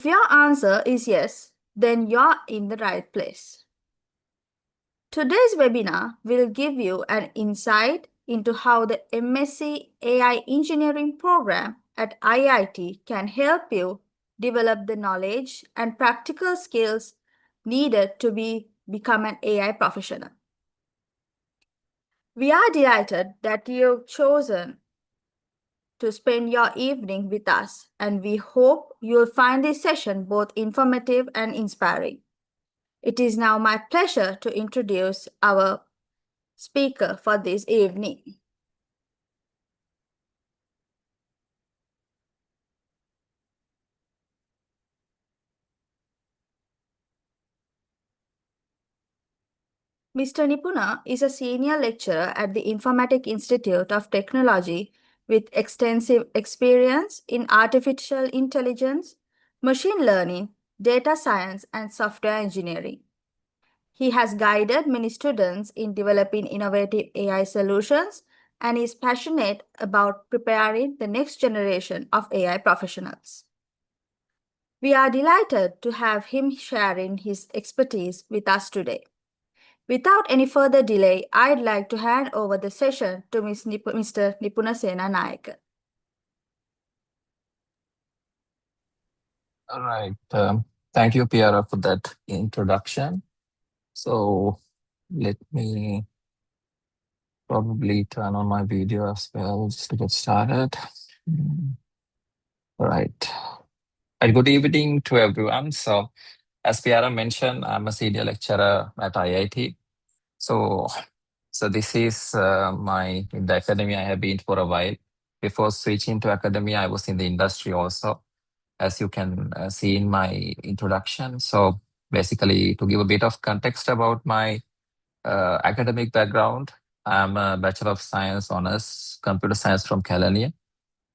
If your answer is yes, then you're in the right place. Today's webinar will give you an insight into how the MSc AI Engineering program at IIT can help you develop the knowledge and practical skills needed to become an AI professional. We are delighted that you've chosen to spend your evening with us, and we hope you'll find this session both informative and inspiring. It is now my pleasure to introduce our speaker for this evening. Mr. Nipuna is a senior lecturer at the Informatic Institute of Technology with extensive experience in artificial intelligence, machine learning, data science, and software engineering. He has guided many students in developing innovative AI solutions and is passionate about preparing the next generation of AI professionals. We are delighted to have him sharing his expertise with us today. Without any further delay, I'd like to hand over the session to Mr. Nipunasena Nayak. All right. Thank you, Piara, for that introduction. So let me probably turn on my video as well just to get started. All right. Good evening to everyone. So as Piara mentioned, I'm a senior lecturer at IIT. So this is in the academy I have been for a while. Before switching to academia, I was in the industry also, as you can see in my introduction. So basically, to give a bit of context about my academic background, I'm a Bachelor of Science Honors Computer Science from California,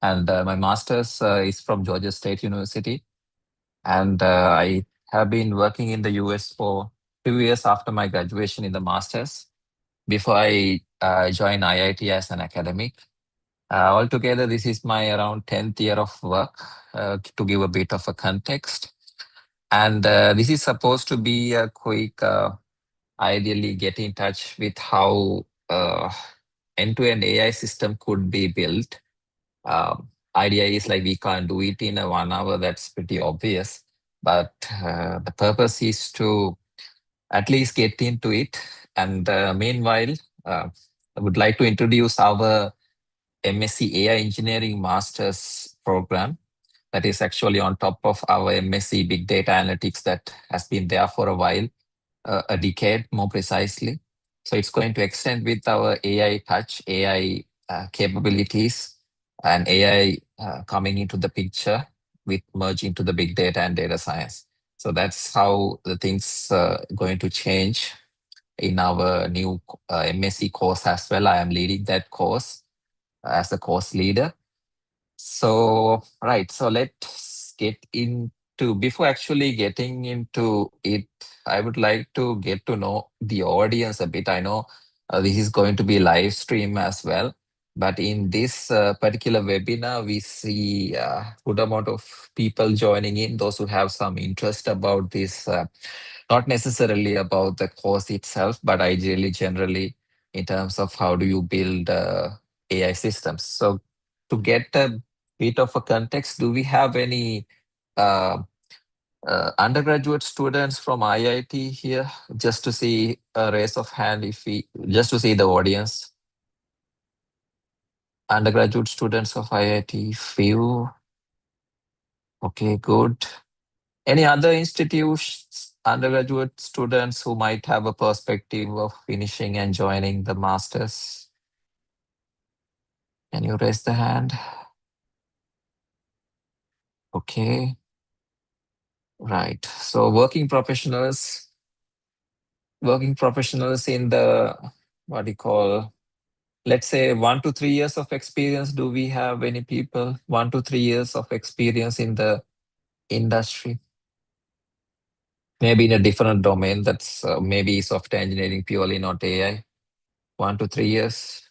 and my master's is from Georgia State University. And I have been working in the US for 2 years after my graduation in the master's before I joined IIT as an academic. Altogether, this is my around 10th year of work, to give a bit of a context. And this is supposed to be a quick, ideally get in touch with how end-to-end AI system could be built. Idea is like we can't do it in a 1 hour, that's pretty obvious. But the purpose is to at least get into it. And meanwhile, I would like to introduce our MSc AI Engineering Master's program that is actually on top of our MSc Big Data Analytics that has been there for a while, a decade more precisely. So it's going to extend with our AI touch, AI capabilities, and AI coming into the picture with merging to the big data and data science. So that's how the things going to change in our new MSc course as well. I am leading that course as the course leader. So, right. So let's get into, before actually getting into it, I would like to get to know the audience a bit. I know this is going to be live stream as well, but in this particular webinar, we see a good amount of people joining in, those who have some interest about this, not necessarily about the course itself, but ideally generally in terms of how do you build AI systems. So to get a bit of a context, do we have any uh, undergraduate students from IIT here? Just to see a raise of hand, just to see the audience. Undergraduate students of IIT, few. Okay, good. Any other institutions, undergraduate students who might have a perspective of finishing and joining the masters? Can you raise the hand? Okay. Right. So working professionals in the, what do you call, let's say 1 to 3 years of experience. Do we have any people 1 to 3 years of experience in the industry? Maybe in a different domain, that's maybe software engineering purely, not AI. 1 to 3 years,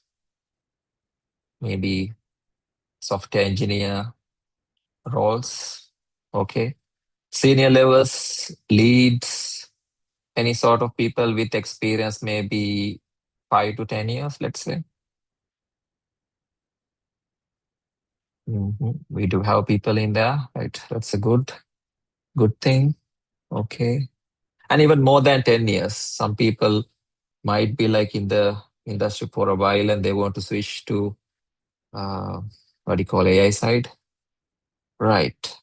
maybe software engineer roles. Okay. Senior levels, leads, any sort of people with experience, maybe 5 to 10 years, let's say. We do have people in there, right? That's a good thing. Okay. And even more than 10 years. Some people might be like in the industry for a while and they want to switch to uh, what do you call AI side. Right.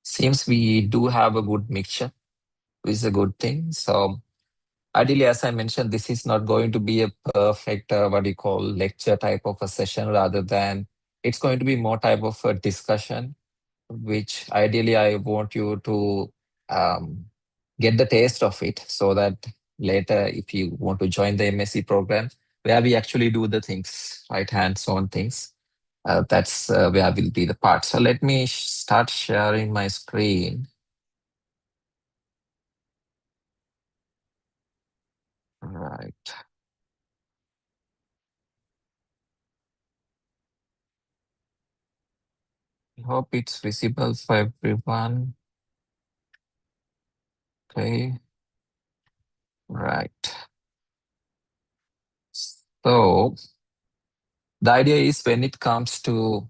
Seems we do have a good mixture, which is a good thing. So ideally, as I mentioned, this is not going to be a perfect what do you call lecture type of a session, rather than it's going to be more type of a discussion, which ideally I want you to um, get the taste of it, so that later, if you want to join the MSc program, where we actually do the things, right, hands-on things, that's where will be the part. So let me start sharing my screen. Right. I hope it's visible for everyone. Okay. Right. So the idea is when it comes to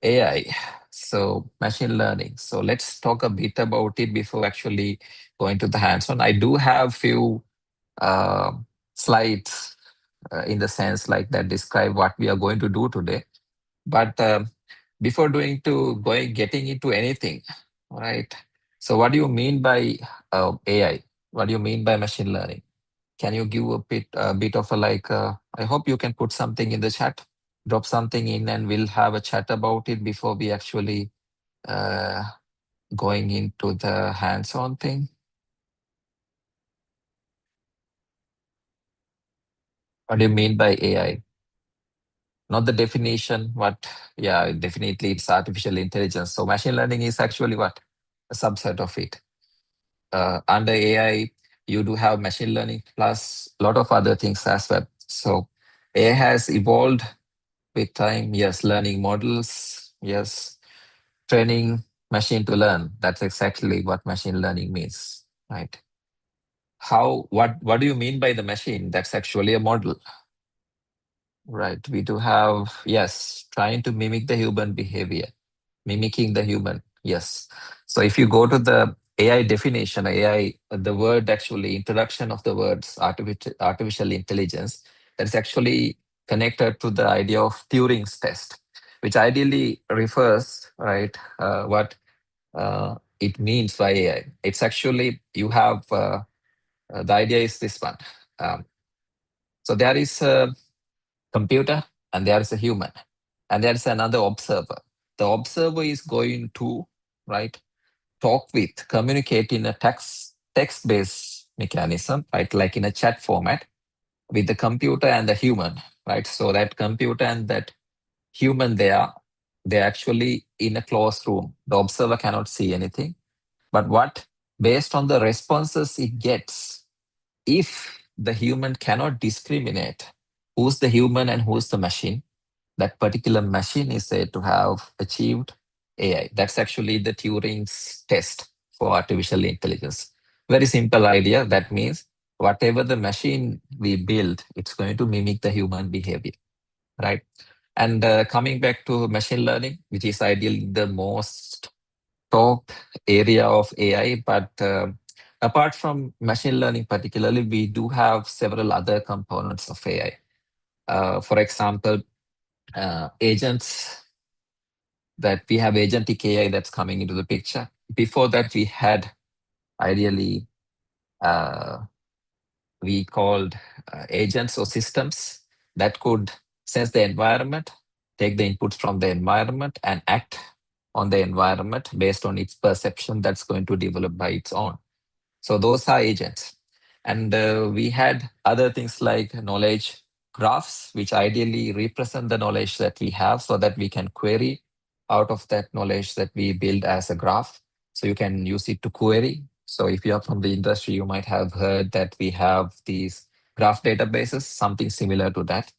AI, so machine learning. So let's talk a bit about it before actually going to the hands-on. I do have few uh, slides in the sense like that describe what we are going to do today. But before getting into anything, right? So what do you mean by AI? What do you mean by machine learning? Can you give a bit of a like? I hope you can put something in the chat, drop something in, and we'll have a chat about it before we actually uh, going into the hands-on thing. What do you mean by AI? Not the definition. What? Yeah, definitely it's artificial intelligence. So machine learning is actually what? A subset of it. Under AI, you do have machine learning plus a lot of other things as well. So AI has evolved with time. Yes, learning models. Yes, training machine to learn. That's exactly what machine learning means, right? What do you mean by the machine? That's actually a model. Right. We do have, yes, trying to mimic the human behavior, mimicking the human. Yes. So if you go to the AI definition, AI, the word actually, introduction of the words artificial intelligence, that's actually connected to the idea of Turing's test, which ideally refers, right, what it means by AI. It's actually, you have, the idea is this one. Um, so there is a computer and there is a human and there is another observer. The observer is going to, right, talk with, communicate in a text-based mechanism, right, like in a chat format with the computer and the human, right? So that computer and that human, they're actually in a closed room. The observer cannot see anything. But what, based on the responses it gets, if the human cannot discriminate who's the human and who's the machine, that particular machine is said to have achieved AI. That's actually the Turing's test for artificial intelligence. Very simple idea. That means whatever the machine we build, it's going to mimic the human behavior, right? And coming back to machine learning, which is ideally the most top area of AI, but apart from machine learning particularly, we do have several other components of AI. For example, agents, that we have agentic AI that's coming into the picture. Before that, we had ideally uh, we called agents or systems that could sense the environment, take the inputs from the environment, and act on the environment based on its perception that's going to develop by its own. So those are agents. And we had other things like knowledge graphs, which ideally represent the knowledge that we have so that we can query out of that knowledge that we build as a graph. So you can use it to query. So if you are from the industry, you might have heard that we have these graph databases, something similar to that.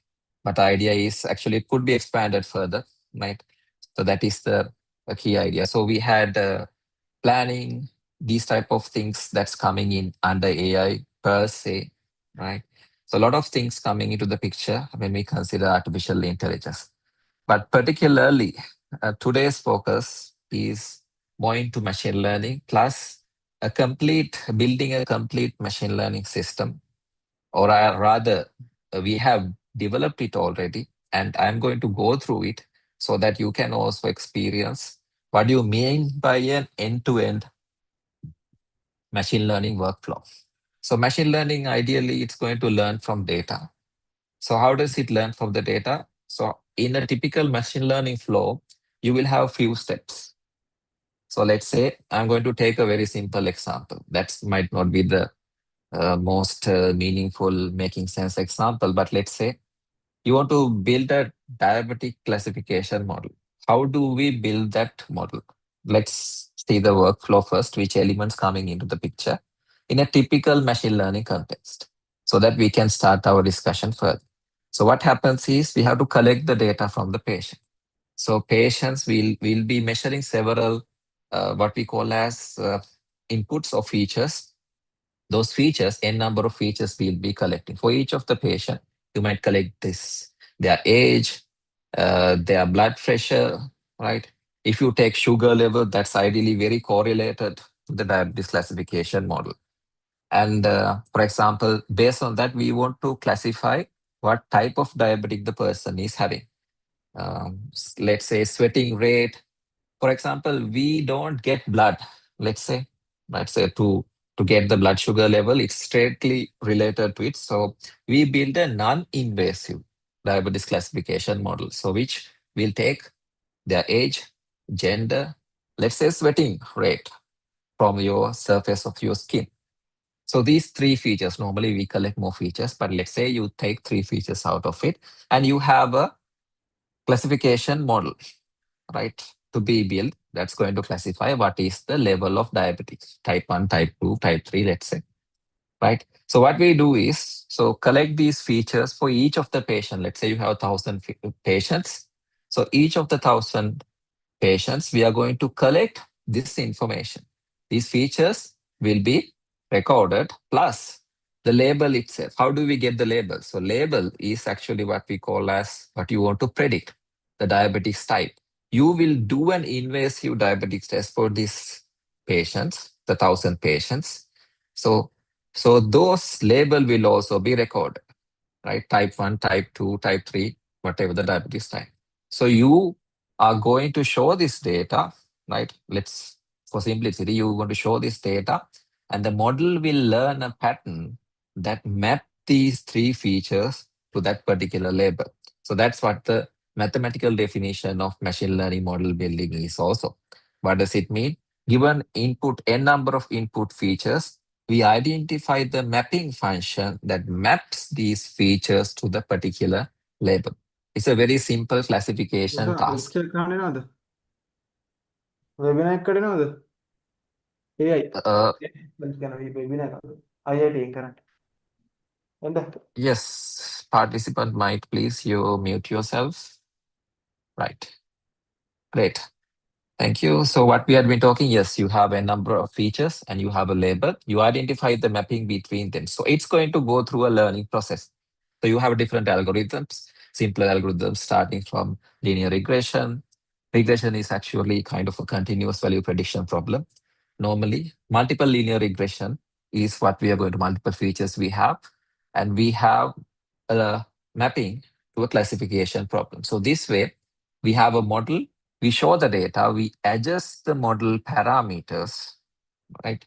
But the idea is actually it could be expanded further, right? So that is the key idea. So we had planning, these type of things that's coming in under AI per se, right? So a lot of things coming into the picture when we consider artificial intelligence. But particularly, today's focus is more into machine learning plus a complete building a complete machine learning system, or rather, we have developed it already, and I'm going to go through it so that you can also experience what do you mean by an end-to-end machine learning workflow. So machine learning, ideally, it's going to learn from data. So how does it learn from the data? So in a typical machine learning flow, you will have few steps. So let's say I'm going to take a very simple example. That might not be the most meaningful, making sense example, but let's say you want to build a diabetic classification model. How do we build that model? Let's see the workflow first, which elements coming into the picture in a typical machine learning context, so that we can start our discussion further. So what happens is we have to collect the data from the patient. So patients will be measuring several what we call as inputs or features. Those features, n number of features we'll be collecting. For each of the patient, you might collect this, their age, their blood pressure, right? If you take sugar level, that's ideally very correlated to the diabetes classification model. And for example, based on that, we want to classify what type of diabetic the person is having. Let's say sweating rate, for example, we don't get blood, let's say to get the blood sugar level, it's straightly related to it. So we build a non-invasive diabetes classification model. So which will take their age, gender, let's say sweating rate from your surface of your skin. So these three features, normally we collect more features, but let's say you take three features out of it and you have a classification model, right, to be built that's going to classify what is the level of diabetes, type 1, type 2, type 3, let's say, right? So what we do is, so collect these features for each of the patient. Let's say you have 1,000 patients. So each of the 1,000 patients, we are going to collect this information. These features will be recorded plus the label itself. How do we get the label? So label is actually what we call as what you want to predict, the diabetes type. You will do an invasive diabetes test for these patients, the 1,000 patients. So, so those label will also be recorded, right? Type 1, type 2, type 3, whatever the diabetes type. So you are going to show this data, right? Let's, for simplicity, you want to show this data, and the model will learn a pattern that map these three features to that particular label. So that's what the mathematical definition of machine learning model building is also. What does it mean? Given input, n number of input features, we identify the mapping function that maps these features to the particular label. It's a very simple classification task. lecture කන්නේ නේද? වෙබිනාර් එකකට නේද? AI. Uh, කරන වෙබිනාර් එකකට. IIT කරන්න. එන්න. yes, participant might please you mute yourself. Right. Great. Thank you. So what we had been talking, yes, you have a number of features and you have a label. You identify the mapping between them. So it's going to go through a learning process. So you have different algorithms, simpler algorithms starting from linear regression. Regression is actually kind of a continuous value prediction problem. Normally, multiple linear regression is what we are going to multiple features we have. And we have a mapping to a classification problem. So this way, we have a model, we show the data, we adjust the model parameters, right?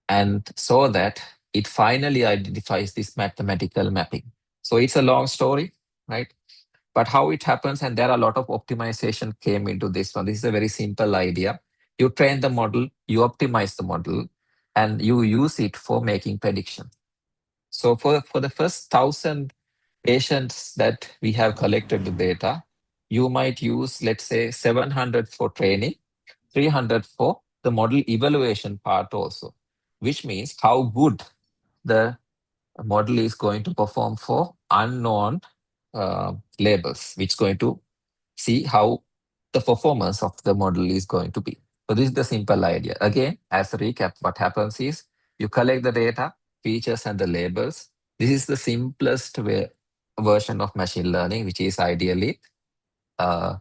And so that it finally identifies this mathematical mapping. So it's a long story, right? But how it happens, and there are a lot of optimization came into this one. This is a very simple idea. You train the model, you optimize the model, and you use it for making prediction. So for the first 1,000 patients that we have collected the data, you might use, let's say, 700 for training, 300 for the model evaluation part also, which means how good the model is going to perform for unknown labels, which is going to see how the performance of the model is going to be. So this is the simple idea. Again, as a recap, what happens is you collect the data, features, and the labels. This is the simplest version of machine learning, which is ideally uh,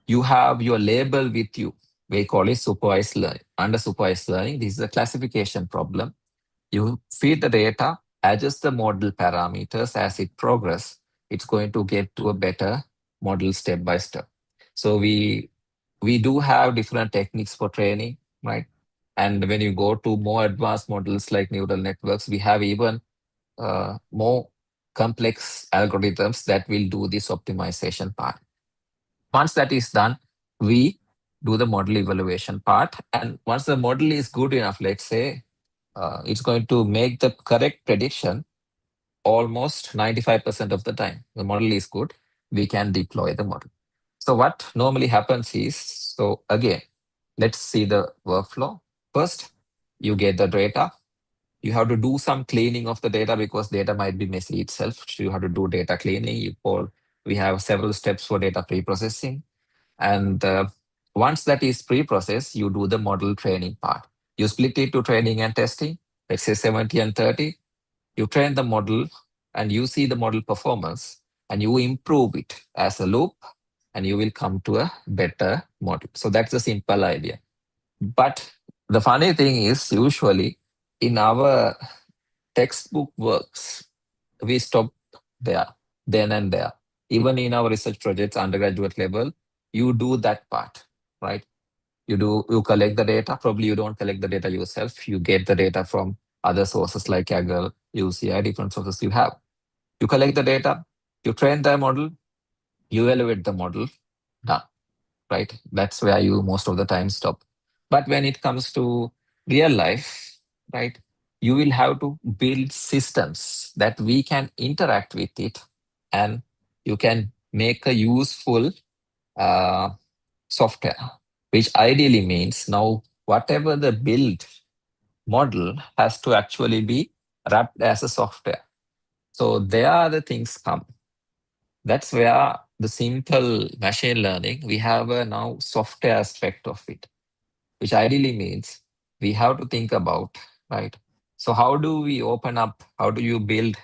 you have your label with you. We call it supervised learning. Under supervised learning, this is a classification problem. You feed the data, adjust the model parameters as it progress. It's going to get to a better model step by step. So we do have different techniques for training, right? And when you go to more advanced models like neural networks, we have even more complex algorithms that will do this optimization part. Once that is done, we do the model evaluation part. And once the model is good enough, let's say it's going to make the correct prediction almost 95% of the time. The model is good, we can deploy the model. So what normally happens is, so again, let's see the workflow. First, you get the data. You have to do some cleaning of the data because data might be messy itself. So you have to do data cleaning. We have several steps for data pre-processing. And once that is pre-processed, you do the model training part. You split it to training and testing, let's say 70 and 30. You train the model and you see the model performance and you improve it as a loop and you will come to a better model. So that's the simple idea. But the funny thing is, usually in our textbook works, we stop there, then and there. Even in our research projects, undergraduate level, you do that part, right? You collect the data. Probably you don't collect the data yourself. You get the data from other sources like Kaggle, UCI, different sources you have. You collect the data, you train the model, you evaluate the model, done, right? That's where you most of the time stop. But when it comes to real life, right, you will have to build systems that we can interact with it and you can make a useful uh, software, which ideally means now whatever the build model has to actually be wrapped as a software. So there are the things come. That's where the simple machine learning, we have a now software aspect of it, which ideally means we have to think about, right? So how do we open up, how do you build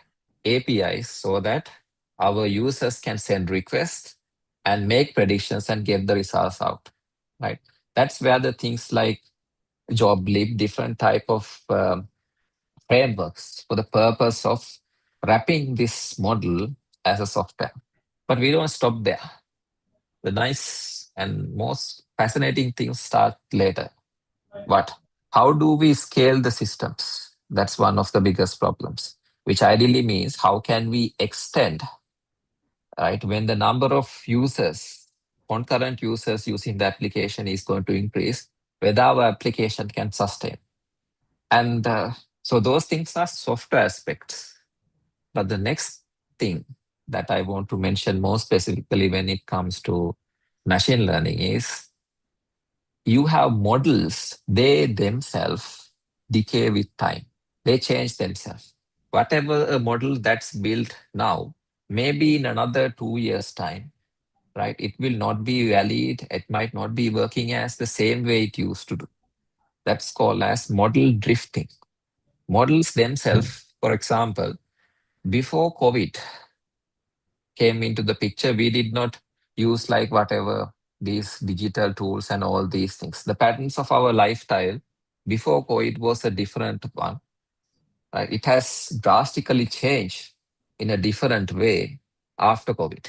APIs so that our users can send requests and make predictions and get the results out, right? That's where the things like JobLib, different type of frameworks for the purpose of wrapping this model as a software. But we don't stop there. The nice and most fascinating things start later. What? How do we scale the systems? That's one of the biggest problems, which ideally means how can we extend, right? When the number of users, concurrent users using the application is going to increase, whether our application can sustain. And so those things are software aspects. But the next thing that I want to mention more specifically when it comes to machine learning is you have models, they themselves decay with time. They change themselves. Whatever a model that's built now, maybe in another 2 years' time, right? It will not be valid. It might not be working as the same way it used to do. That's called as model drifting. Models themselves, for example, before COVID came into the picture, we did not use like whatever these digital tools and all these things. The patterns of our lifestyle before COVID was a different one. Right? It has drastically changed in a different way after COVID.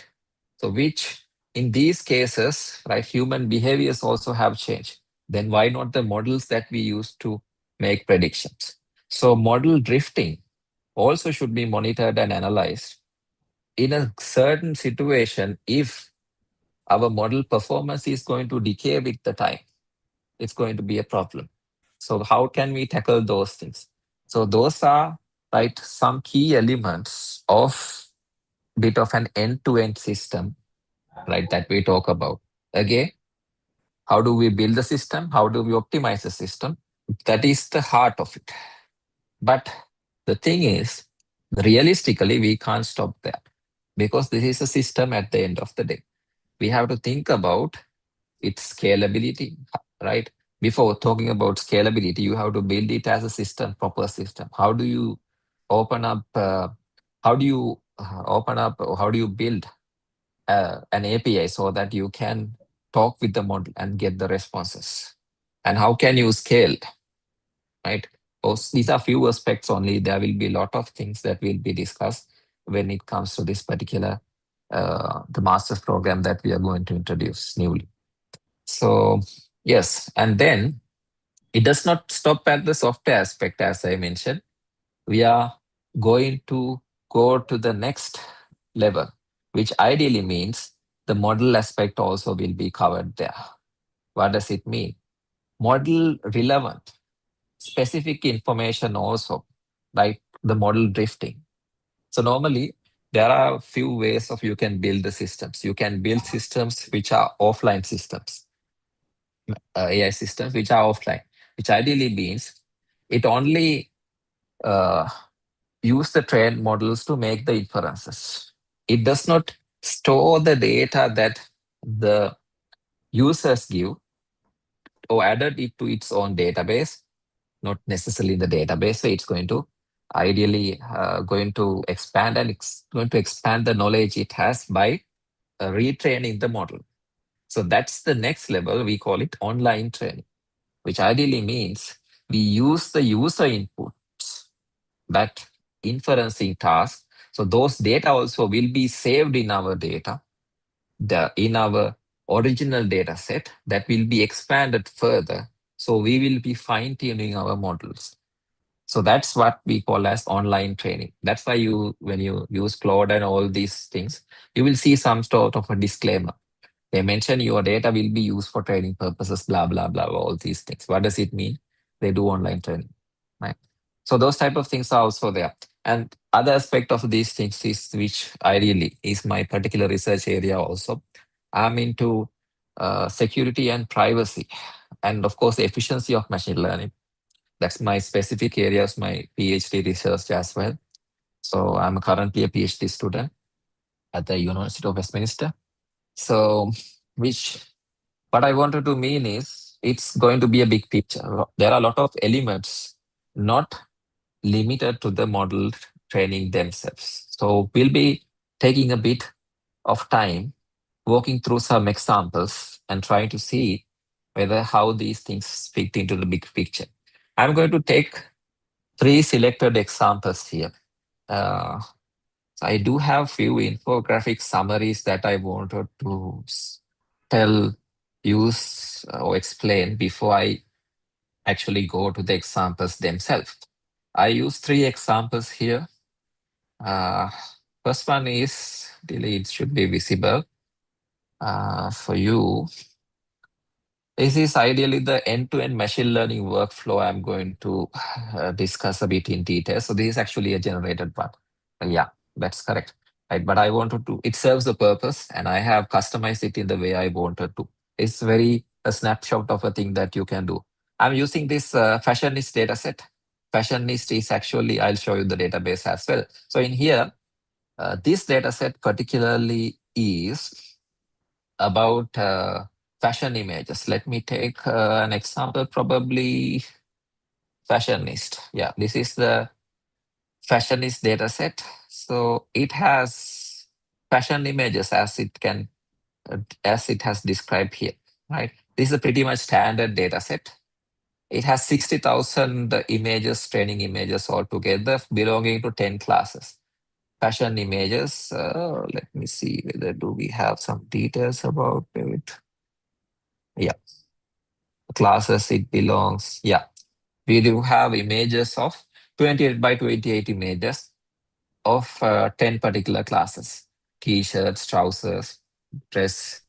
So, which in these cases, right, human behaviors also have changed. Then why not the models that we use to make predictions? So, model drifting also should be monitored and analyzed in a certain situation. If our model performance is going to decay with the time, it's going to be a problem. So how can we tackle those things? So those are, right, some key elements of bit of an end-to-end system, right, that we talk about. Again, how do we build the system? How do we optimize the system? That is the heart of it. But the thing is, realistically, we can't stop there because this is a system at the end of the day. We have to think about its scalability, right? before talking about scalability, you have to build it as a system, proper system. How do you open up? How do you open up? Or how do you build an API so that you can talk with the model and get the responses? And how can you scale? Right. These are few aspects only. There will be a lot of things that will be discussed when it comes to this particular the master's program that we are going to introduce newly. So yes, and then it does not stop at the software aspect, as I mentioned. We are going to go to the next level, which ideally means the model aspect also will be covered there. What does it mean? Model relevant, specific information also, like the model drifting. So normally there are a few ways of you can build the systems. You can build systems which are offline systems, AI systems which are offline, which ideally means it only uh, use the trained models to make the inferences. It does not store the data that the users give or added it to its own database, not necessarily in the database. So it's going to ideally going to expand and it's going to expand the knowledge it has by retraining the model. So that's the next level. We call it online training, which ideally means we use the user inputs, that inferencing task. So those data also will be saved in our data, in our original data set that will be expanded further. So we will be fine tuning our models. So that's what we call as online training. That's why when you use Claude and all these things, you will see some sort of a disclaimer. They mention your data will be used for training purposes, blah, blah, blah, all these things. What does it mean? They do online training, right? So those type of things are also there. And other aspect of these things is, which ideally is my particular research area also. I'm into security and privacy, and of course, the efficiency of machine learning. That's my specific areas, my PhD research as well. So I'm currently a PhD student at the University of Westminster. So, which what I wanted to mean is it's going to be a big picture. There are a lot of elements not limited to the model training themselves. So we'll be taking a bit of time walking through some examples and trying to see whether how these things fit into the big picture. I'm going to take 3 selected examples here. So I do have few infographic summaries that I wanted to tell, use, or explain before I actually go to the examples themselves. I use 3 examples here. First one is, it should be visible for you. This is ideally the end-to-end machine learning workflow I'm going to discuss a bit in detail. So this is actually a generated one. Yeah, that's correct. Right, but I wanted to, it serves the purpose and I have customized it in the way I wanted to. It's very a snapshot of a thing that you can do. I'm using this fashionist data set. Fashionist is actually, I'll show you the database as well. So in here, this data set particularly is about fashion images. Let me take an example, probably fashionist. Yeah, this is the fashionist data set. So it has fashion images as it has described here, right? This is a pretty much standard data set. It has 60,000 images, training images altogether belonging to 10 classes. Fashion images, let me see whether do we have some details about it. Yeah, classes it belongs. Yeah, we do have images of 28 by 28 images of 10 particular classes: t-shirts, trousers, dress,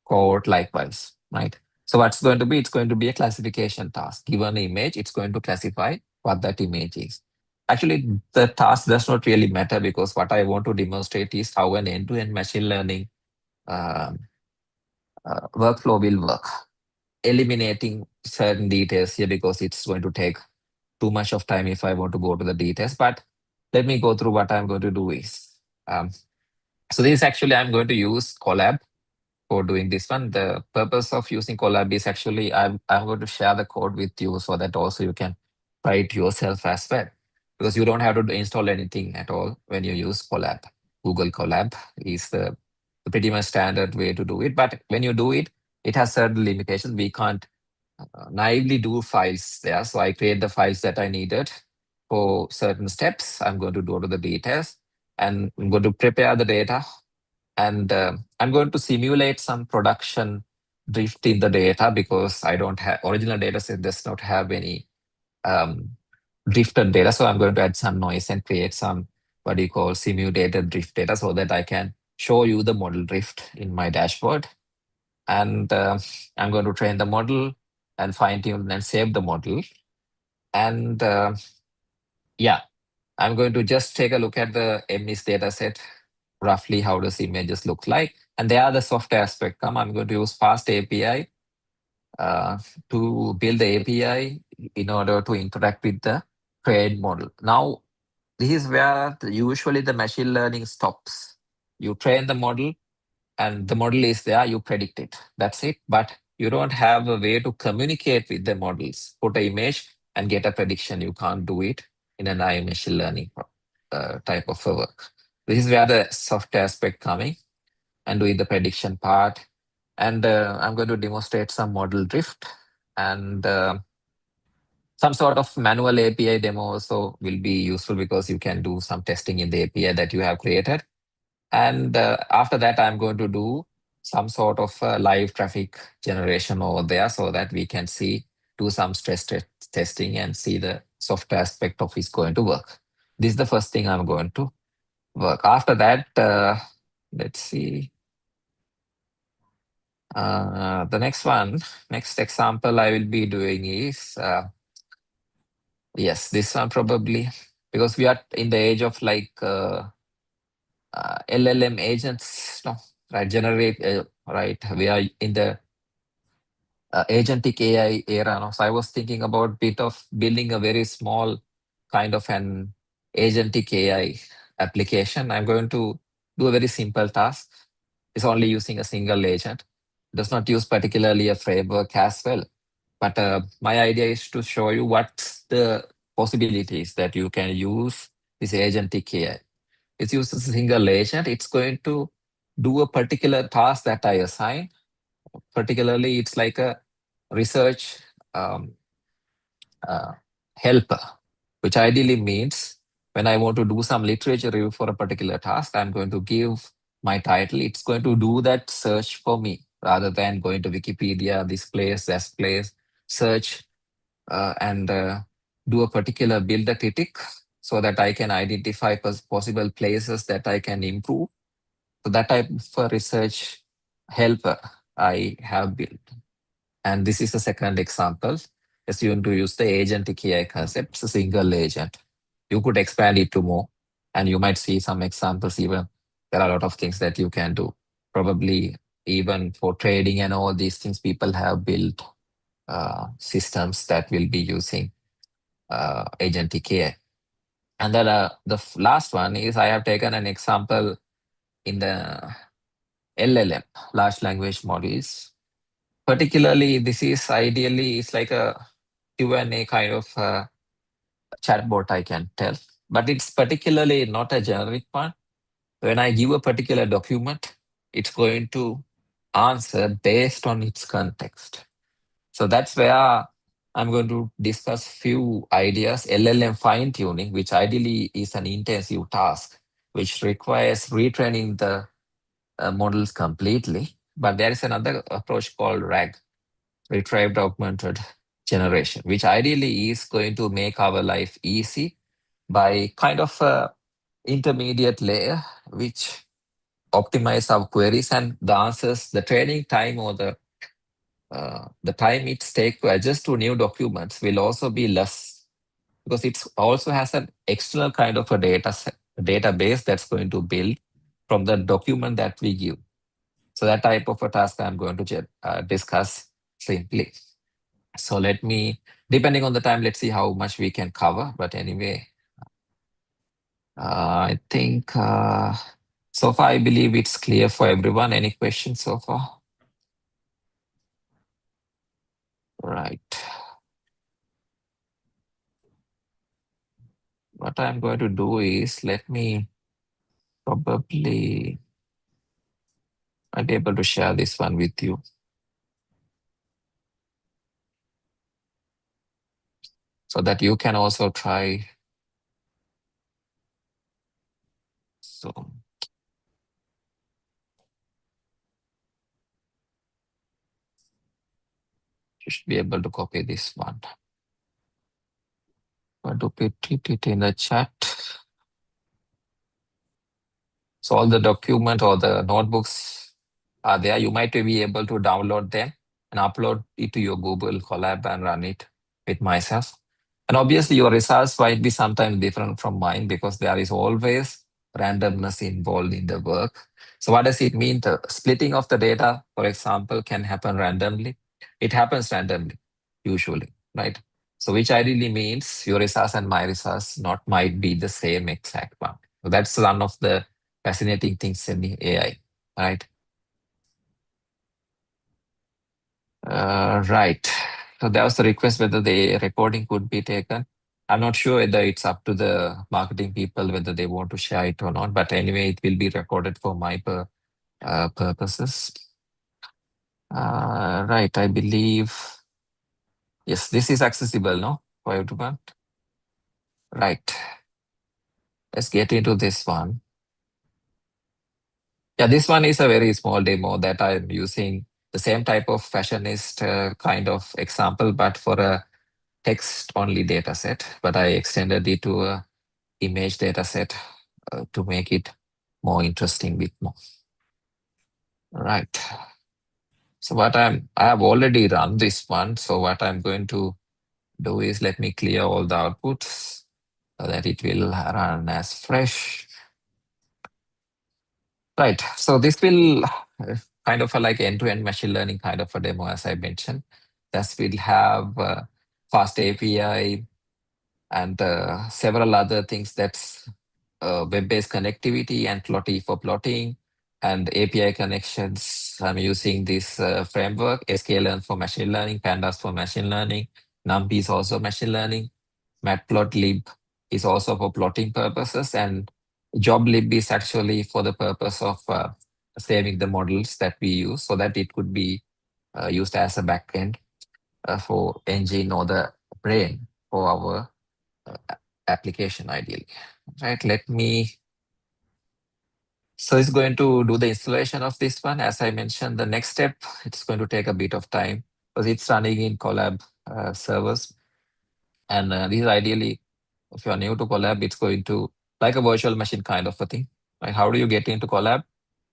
coat, likewise, right? So what's going to be? It's going to be a classification task. Given an image, it's going to classify what that image is. Actually, the task does not really matter because what I want to demonstrate is how an end-to-end machine learning um, workflow will work, eliminating certain details here because it's going to take too much of time if I want to go to the details. But let me go through what I'm going to do is. So this actually I'm going to use Colab. for doing this one. The purpose of using Colab is actually I'm going to share the code with you so that also you can try it yourself as well. Because you don't have to install anything at all when you use Colab. Google Colab is the pretty much standard way to do it. But when you do it, it has certain limitations. We can't naively do files there. So I create the files that I needed for certain steps. I'm going to go to the details and I'm going to prepare the data. And I'm going to simulate some production drift in the data because I don't have original data set does not have any um, drifted data. So I'm going to add some noise and create some what you call simulated drift data so that I can show you the model drift in my dashboard. And I'm going to train the model and fine tune and save the model. And yeah, I'm going to just take a look at the MNIST data set, roughly how does images look like. And there are the software aspect come. I'm going to use Fast API to build the API in order to interact with the trained model. Now, this is where usually the machine learning stops. You train the model and the model is there, you predict it. That's it. But you don't have a way to communicate with the models, put an image and get a prediction. You can't do it in an AI machine learning type of a work. This is where the software aspect coming and doing the prediction part. And I'm going to demonstrate some model drift and some sort of manual API demo also will be useful because you can do some testing in the API that you have created. And after that, I'm going to do some sort of live traffic generation over there so that we can do some testing and see the software aspect of it's going to work. This is the first thing I'm going to work. After that, let's see. The next example I will be doing is, yes, this one probably, because we are in the age of like LLM agents, no, right? Right? We are in the agentic AI era. No? So I was thinking about bit of building a very small kind of an agentic AI application. I'm going to do a very simple task. It's only using a single agent. Does not use particularly a framework as well. But my idea is to show you what's the possibilities that you can use this agentic AI. It uses a single agent. It's going to do a particular task that I assign. Particularly, it's like a research um, uh, helper, which ideally means when I want to do some literature review for a particular task, I'm going to give my title. It's going to do that search for me rather than going to Wikipedia, this place, that place, search and do a particular build a critic so that I can identify possible places that I can improve. So that type of research helper I have built. And this is the second example. Assume to use the agentic AI concept, it's a single agent. You could expand it to more, and you might see some examples even. There are a lot of things that you can do. Probably even for trading and all these things, people have built systems that will be using agentic AI. And then the last one is I have taken an example in the LLM, large language models. Particularly, this is ideally, it's like a Q&A kind of chatbot, I can tell. But it's particularly not a generic one. When I give a particular document, it's going to answer based on its context. So that's where I'm going to discuss few ideas. LLM fine tuning, which ideally is an intensive task, which requires retraining the models completely. But there is another approach called RAG, retrieved augmented generation, which ideally is going to make our life easy by kind of a intermediate layer, which optimize our queries and the answers, the training time or the time it takes to adjust to new documents will also be less because it also has an external kind of a database that's going to build from the document that we give. So that type of a task I'm going to discuss simply. So let me, depending on the time, let's see how much we can cover. But anyway, I think so far I believe it's clear for everyone. Any questions so far? Right. What I'm going to do is let me probably I'll be able to share this one with you. So that you can also try. So you should be able to copy this one. Going to put it in the chat. So all the document or the notebooks are there. You might be able to download them and upload it to your Google Colab and run it with myself. And obviously your results might be sometimes different from mine because there is always randomness involved in the work. So what does it mean? The splitting of the data, for example, can happen randomly. It happens randomly, usually, right? So which ideally means your results and my results not might be the same exact one. So that's one of the fascinating things in AI, right? Right. So that was the request whether the recording could be taken. I'm not sure whether it's up to the marketing people whether they want to share it or not. But anyway, it will be recorded for my purposes. Right. I believe yes, this is accessible, no, for everyone. Right. Let's get into this one. Yeah, this one is a very small demo that I'm using the same type of fashionist kind of example, but for a text-only data set. But I extended it to a image data set to make it more interesting bit more. Right. So I have already run this one. So what I'm going to do is let me clear all the outputs so that it will run as fresh. Right. So this will kind of a like end-to-end machine learning kind of a demo, as I mentioned. This will have fast API and several other things that's web-based connectivity and Plotty for plotting and API connections. I'm using this framework, sklearn for machine learning, pandas for machine learning, NumPy is also machine learning, matplotlib is also for plotting purposes, and joblib is actually for the purpose of saving the models that we use so that it could be used as a backend for engine or the brain for our application ideally. Right, let me, so it's going to do the installation of this one. As I mentioned, the next step, it's going to take a bit of time because it's running in Colab servers. And this is ideally, if you are new to Colab, it's going to like a virtual machine kind of a thing. Like how do you get into Colab?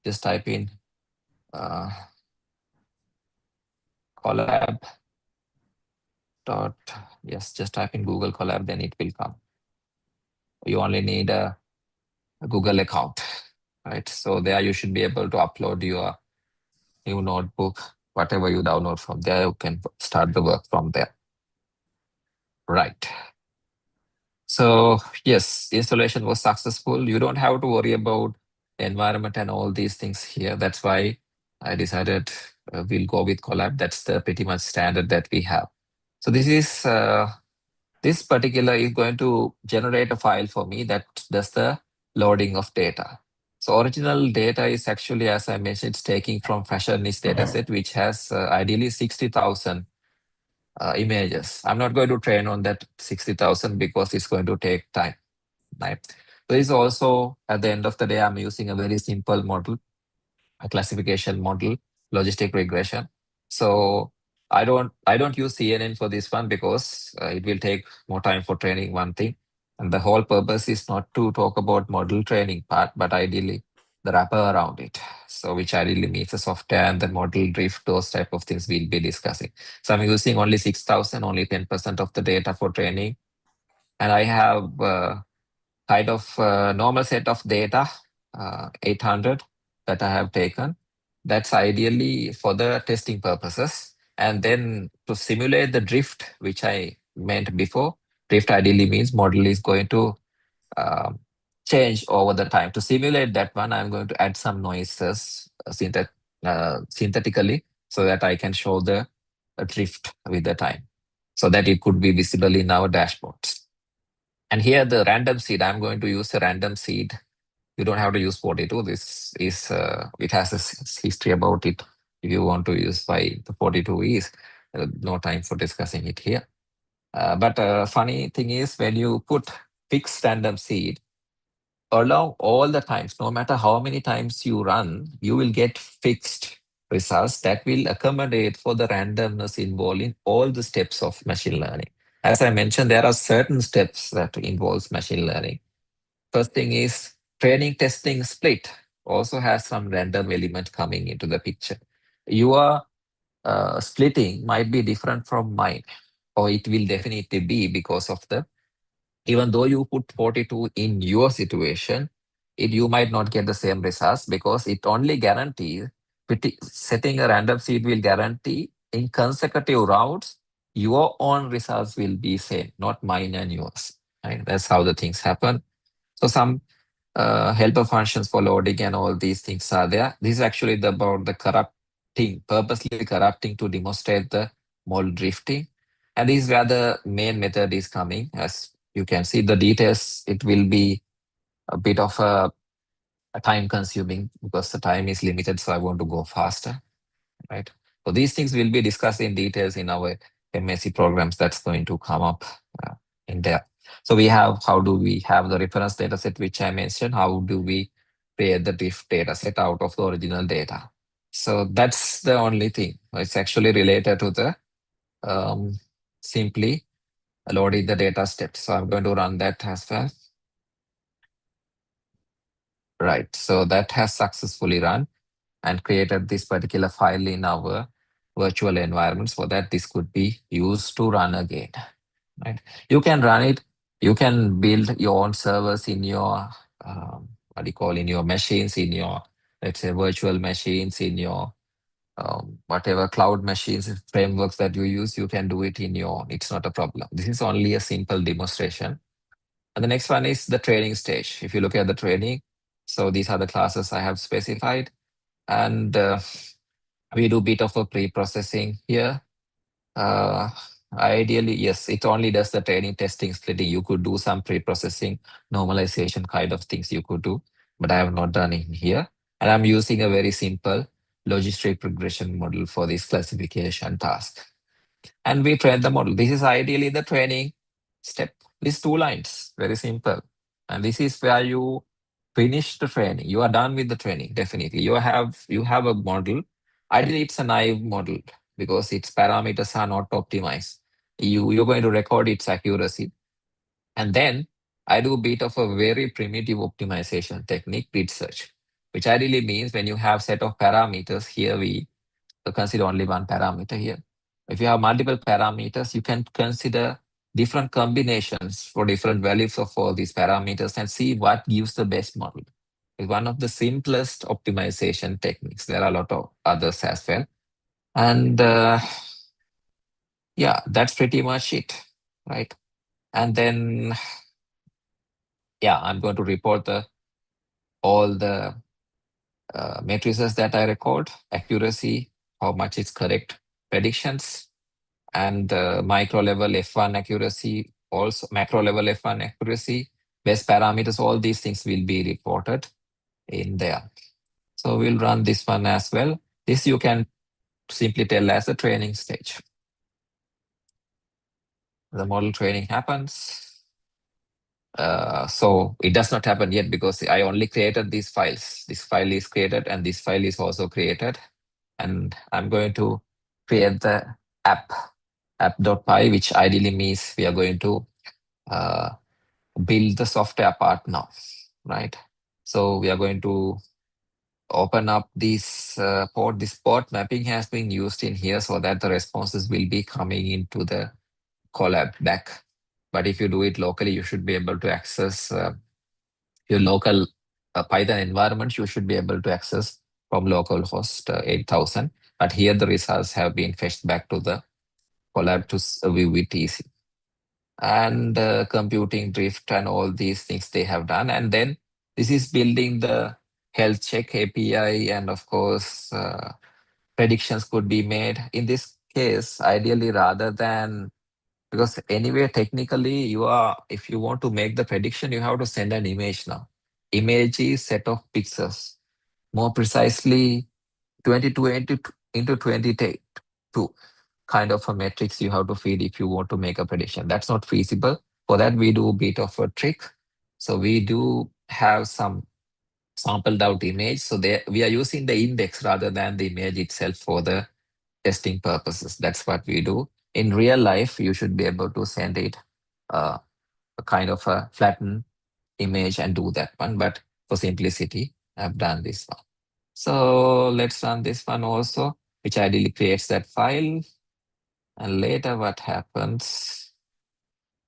Just type in Colab dot, yes, just type in Google Colab, then it will come. You only need a Google account, right? So there you should be able to upload your new notebook, whatever you download from there, you can start the work from there. Right. So yes, installation was successful. You don't have to worry about the environment and all these things here. That's why I decided we'll go with Collab. That's the pretty much standard that we have. So this particular is going to generate a file for me that does the loading of data. So original data is actually, as I mentioned, it's taking from fashionist dataset, which has ideally 60,000 images. I'm not going to train on that 60,000 because it's going to take time, right? There is also, at the end of the day, I'm using a very simple model, a classification model, logistic regression. So I don't use CNN for this one because it will take more time for training one thing. And the whole purpose is not to talk about model training part, but ideally the wrapper around it. So which ideally means the software and the model drift, those type of things we'll be discussing. So I'm using only 6,000, only 10% of the data for training. And I have kind of normal set of data, 800 that I have taken. That's ideally for the testing purposes. And then to simulate the drift, which I meant before, drift ideally means model is going to change over the time. To simulate that one, I'm going to add some noises synthetically so that I can show the drift with the time so that it could be visible in our dashboards. And here the random seed, I'm going to use a random seed. You don't have to use 42. This is, it has a history about it. If you want to use why the 42 is, no time for discussing it here. But funny thing is when you put fixed random seed, along all the times, no matter how many times you run, you will get fixed results that will accommodate for the randomness involved in all the steps of machine learning. As I mentioned, there are certain steps that involves machine learning. First thing is training, testing, split also has some random element coming into the picture. Your splitting might be different from mine, or it will definitely be because of the, even though you put 42 in your situation, you might not get the same results because it only guarantees, setting a random seed will guarantee in consecutive routes, your own results will be same, not mine and yours. Right? That's how the things happen. So some helper functions for loading and all these things are there. This is actually about the corrupting, purposely corrupting to demonstrate the model drifting. And this is where the main method is coming. As you can see the details, it will be a bit of a time consuming because the time is limited. So I want to go faster, right? So these things will be discussed in details in our MSc programs that's going to come up in there. So we have, how do we have the reference data set, which I mentioned, how do we create the drift data set out of the original data? So that's the only thing. It's actually related to the simply loading the data steps. So I'm going to run that as well. Right, so that has successfully run and created this particular file in our virtual environment so that this could be used to run again. Right? You can run it, you can build your own servers in your, what do you call, in your machines, in your, let's say, virtual machines, in your whatever cloud machines, frameworks that you use, you can do it in your own. It's not a problem. This is only a simple demonstration. And the next one is the training stage. If you look at the training, so these are the classes I have specified. And we do bit of a pre-processing here. Ideally, yes, it only does the training, testing, splitting. You could do some pre-processing, normalization kind of things you could do, but I have not done it here. And I'm using a very simple logistic regression model for this classification task. And we train the model. This is ideally the training step. These 2 lines, very simple. And this is where you finish the training. You are done with the training, definitely. You have a model. Ideally, it's a naive model because its parameters are not optimized. You're going to record its accuracy. And then I do a bit of a very primitive optimization technique, grid search, which ideally means when you have set of parameters, here we consider only one parameter here. If you have multiple parameters, you can consider different combinations for different values of all these parameters and see what gives the best model. It's one of the simplest optimization techniques. There are a lot of others as well. And yeah, that's pretty much it, right? And then, yeah, I'm going to report all the matrices that I record, accuracy, how much is correct, predictions, and micro level F1 accuracy, also macro level F1 accuracy, best parameters, all these things will be reported in there. So we'll run this one as well. This you can simply tell as a training stage. The model training happens. So it does not happen yet because I only created these files. This file is created and this file is also created. And I'm going to create the app.py, which ideally means we are going to build the software part now, right? So we are going to open up this port. This port mapping has been used in here so that the responses will be coming into the collab back. But if you do it locally, you should be able to access your local Python environment. You should be able to access from localhost 8000. But here the results have been fetched back to the collab to view it easy. And computing drift and all these things they have done. And then this is building the health check API, and of course, predictions could be made. In this case, ideally, rather than, because anyway, technically, if you want to make the prediction, you have to send an image now. Image is set of pixels. More precisely, 22 into 22 kind of a matrix you have to feed if you want to make a prediction. That's not feasible. For that, we do a bit of a trick. So we do have some sampled out image. So we are using the index rather than the image itself for the testing purposes. That's what we do. In real life, you should be able to send it a kind of a flattened image and do that one. But for simplicity, I've done this one. So let's run this one also, which ideally creates that file. And later what happens?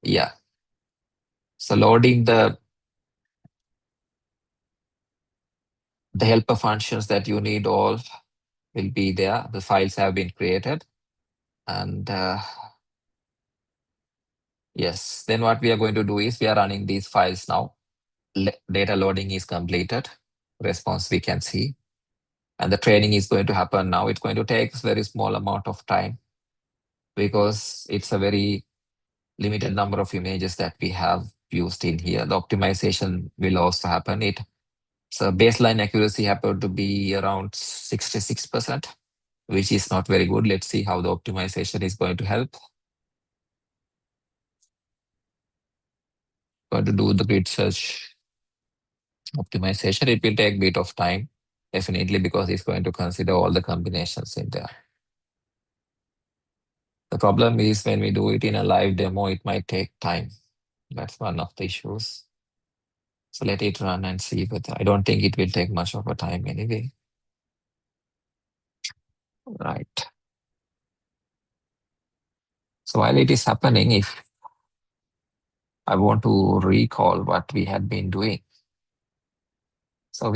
Yeah. So loading the helper functions that you need all will be there. The files have been created. And yes, then what we are going to do is we are running these files now. Data loading is completed. Response we can see. And the training is going to happen now. It's going to take a very small amount of time because it's a very limited number of images that we have used in here. The optimization will also happen. So baseline accuracy happened to be around 66%, which is not very good. Let's see how the optimization is going to help. Going to do the grid search optimization. It will take a bit of time, definitely, because it's going to consider all the combinations in there. The problem is when we do it in a live demo, it might take time. That's one of the issues. So let it run and see, but I don't think it will take much of a time anyway. Right. So while it is happening, if I want to recall what we had been doing. So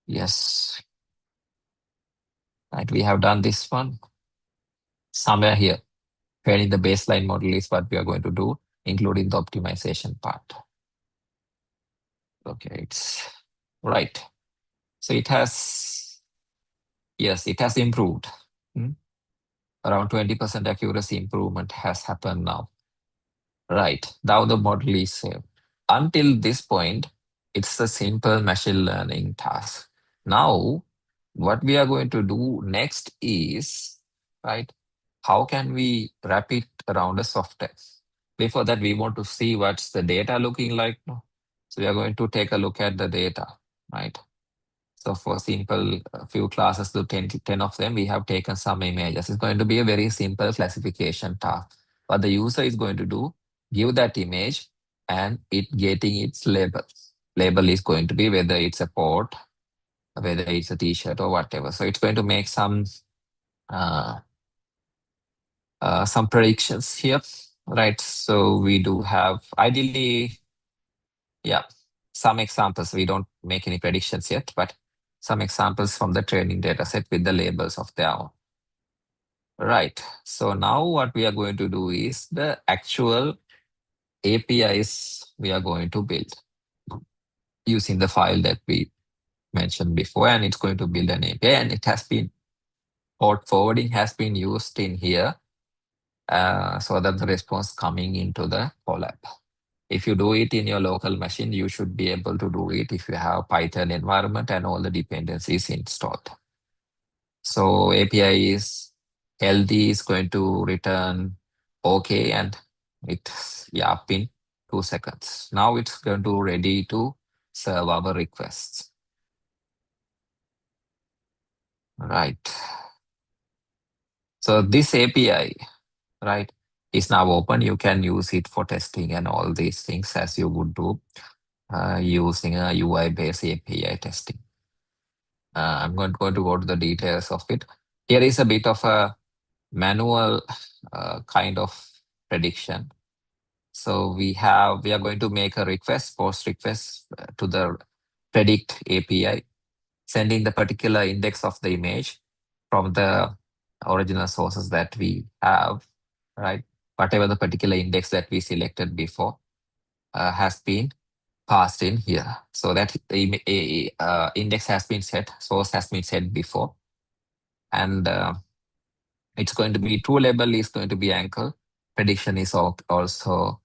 yes, right, we have done this one somewhere here. Training the baseline model is what we are going to do, including the optimization part. Okay, it's right. So it has, yes, it has improved. Around 20% accuracy improvement has happened now. Right, now the model is saved. Until this point, it's a simple machine learning task. Now, what we are going to do next is, right, how can we wrap it around a software? Before that, we want to see what's the data looking like. So we are going to take a look at the data, right? So for simple few classes, to 10 of them, we have taken some images. It's going to be a very simple classification task. What the user is going to do, give that image and it getting its label. Label is going to be whether it's a port, whether it's a t-shirt or whatever. So it's going to make some predictions here, right? So we do have ideally, yeah, some examples. We don't make any predictions yet, but some examples from the training data set with the labels of their own. Right. So now what we are going to do is the actual APIs we are going to build using the file that we mentioned before, and it's going to build an API, and it has been port forwarding has been used in here so that the response coming into the Colab. If you do it in your local machine, you should be able to do it if you have Python environment and all the dependencies installed. So API is healthy, is going to return okay, and it's up in 2 seconds. Now it's going to ready to serve our requests. Right. So this API, right, is now open. You can use it for testing and all these things as you would do using a UI-based API testing. I'm going to go to the details of it. Here is a bit of a manual kind of prediction. So we are going to make a post request to the predict API, sending the particular index of the image from the original sources that we have, right? Whatever the particular index that we selected before has been passed in here. So that the index has been set, source has been set before. and it's going to be true label is going to be ankle. Prediction is also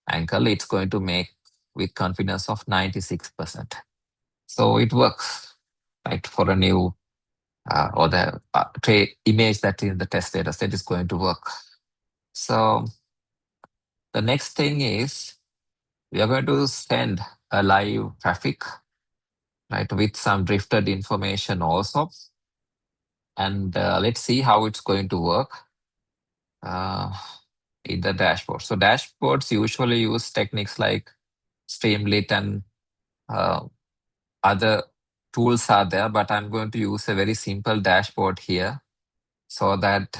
ankle. It's going to make with confidence of 96%. So it works, right? For a new or the image that in the test data set is going to work. So the next thing is we are going to send a live traffic, right, with some drifted information also. And let's see how it's going to work in the dashboard. So dashboards usually use techniques like Streamlit and uh, other tools are there, but I'm going to use a very simple dashboard here so that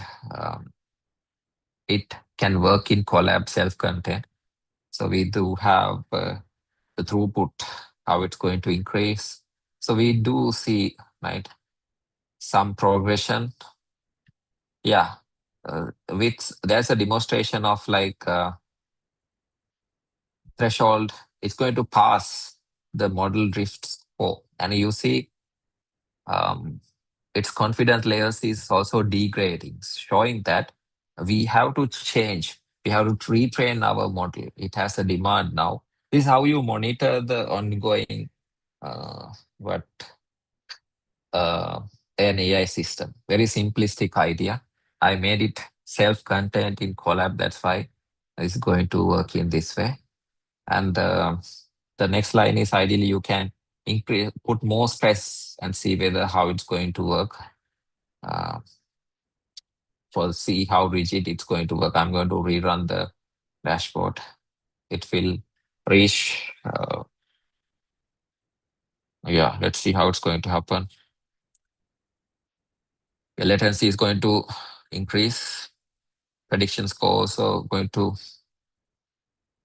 it can work in Collab self-contained. So we do have the throughput, how it's going to increase. So we do see, right, some progression. Yeah, with there's a demonstration of like threshold. It's going to pass the model drift score, and you see its confidence layers is also degrading, showing that we have to change. We have to retrain our model. It has a demand now. This is how you monitor the ongoing what an AI system. Very simplistic idea. I made it self-contained in Colab. That's why it's going to work in this way. And the next line is ideally you can increase, put more stress and see whether how it's going to work. Uh, for see how rigid it's going to work. I'm going to rerun the dashboard. It will reach. Yeah, let's see how it's going to happen. The latency is going to increase. Prediction score also going to,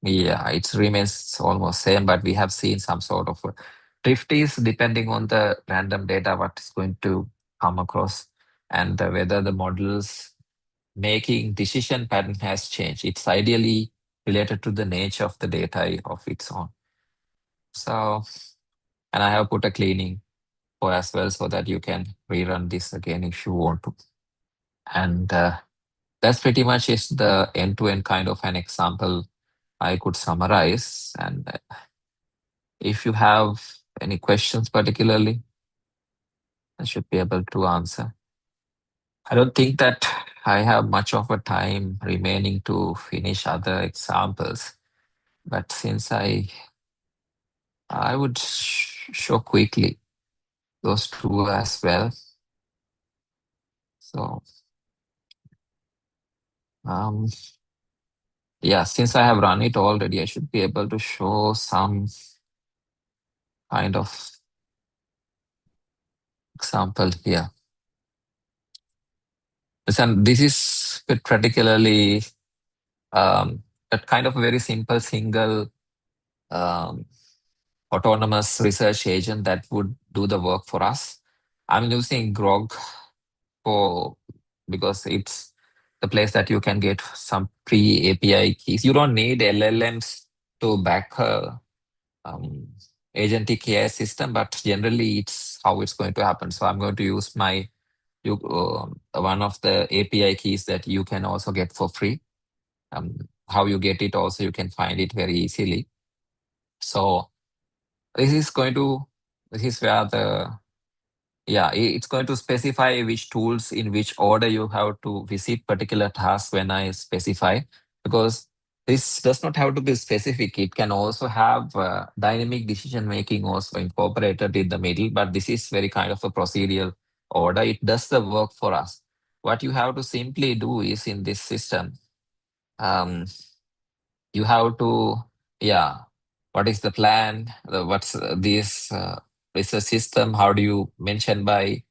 yeah, it remains almost same, but we have seen some sort of drift is depending on the random data what is going to come across and whether the models making decision pattern has changed. It's ideally related to the nature of the data of its own. So, and I have put a cleaning for as well so that you can rerun this again if you want to. And that's pretty much is the end-to-end kind of an example I could summarize. And if you have any questions particularly, I should be able to answer. I don't think that I have much of a time remaining to finish other examples, but since I would show quickly those two as well. So, yeah, since I have run it already, I should be able to show some kind of example here. And this is particularly a kind of a very simple single autonomous research agent that would do the work for us. I'm using Grog for because it's the place that you can get some pre-API keys. You don't need LLMs to back um, agentic AI system, but generally it's how it's going to happen. So I'm going to use my one of the API keys that you can also get for free. How you get it also, you can find it very easily. So this is where it's going to specify which tools in which order you have to visit particular tasks when I specify, because this does not have to be specific. It can also have dynamic decision making also incorporated in the middle, but this is very kind of a procedural order. It does the work for us. What you have to simply do is in this system, um, you have to, what is the plan? What's this? Is a system? How do you mention by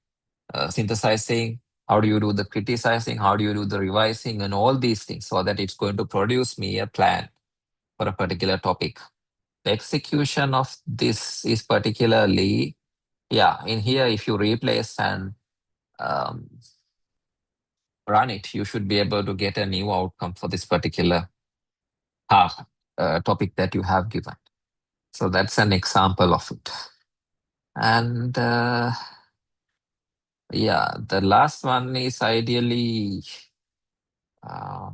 synthesizing? How do you do the criticizing? How do you do the revising and all these things so that it's going to produce me a plan for a particular topic? The execution of this is particularly, in here, if you replace and um, run it, you should be able to get a new outcome for this particular topic that you have given. So that's an example of it. And Yeah, the last one is ideally uh,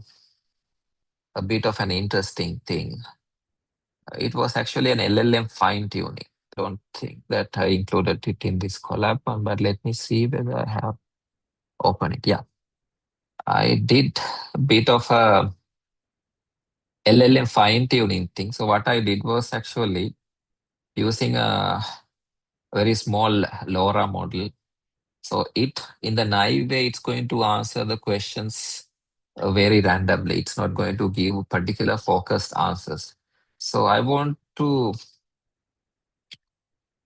a bit of an interesting thing. It was actually an LLM fine tuning. Don't think that I included it in this collab one, but let me see whether I have opened it. Yeah, I did a bit of a LLM fine tuning thing. So what I did was actually using a very small LoRa model. So it, in the naive way, it's going to answer the questions very randomly. It's not going to give particular focused answers. So I want to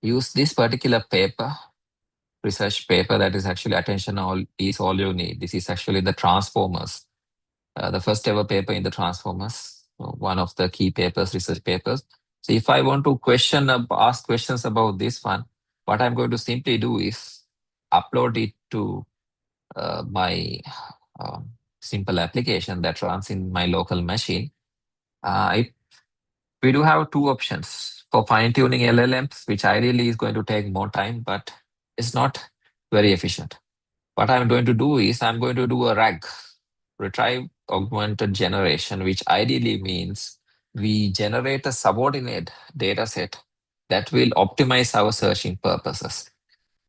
use this particular paper, research paper, that is actually attention all you need. This is actually the transformers, the first ever paper in the transformers, one of the key papers, research papers. So if I want to ask questions about this one, what I'm going to simply do is upload it to my simple application that runs in my local machine. We do have two options for fine tuning LLMs, which ideally is going to take more time, but it's not very efficient. What I'm going to do is I'm going to do a RAG, retrieve augmented generation, which ideally means we generate a subordinate data set that will optimize our searching purposes.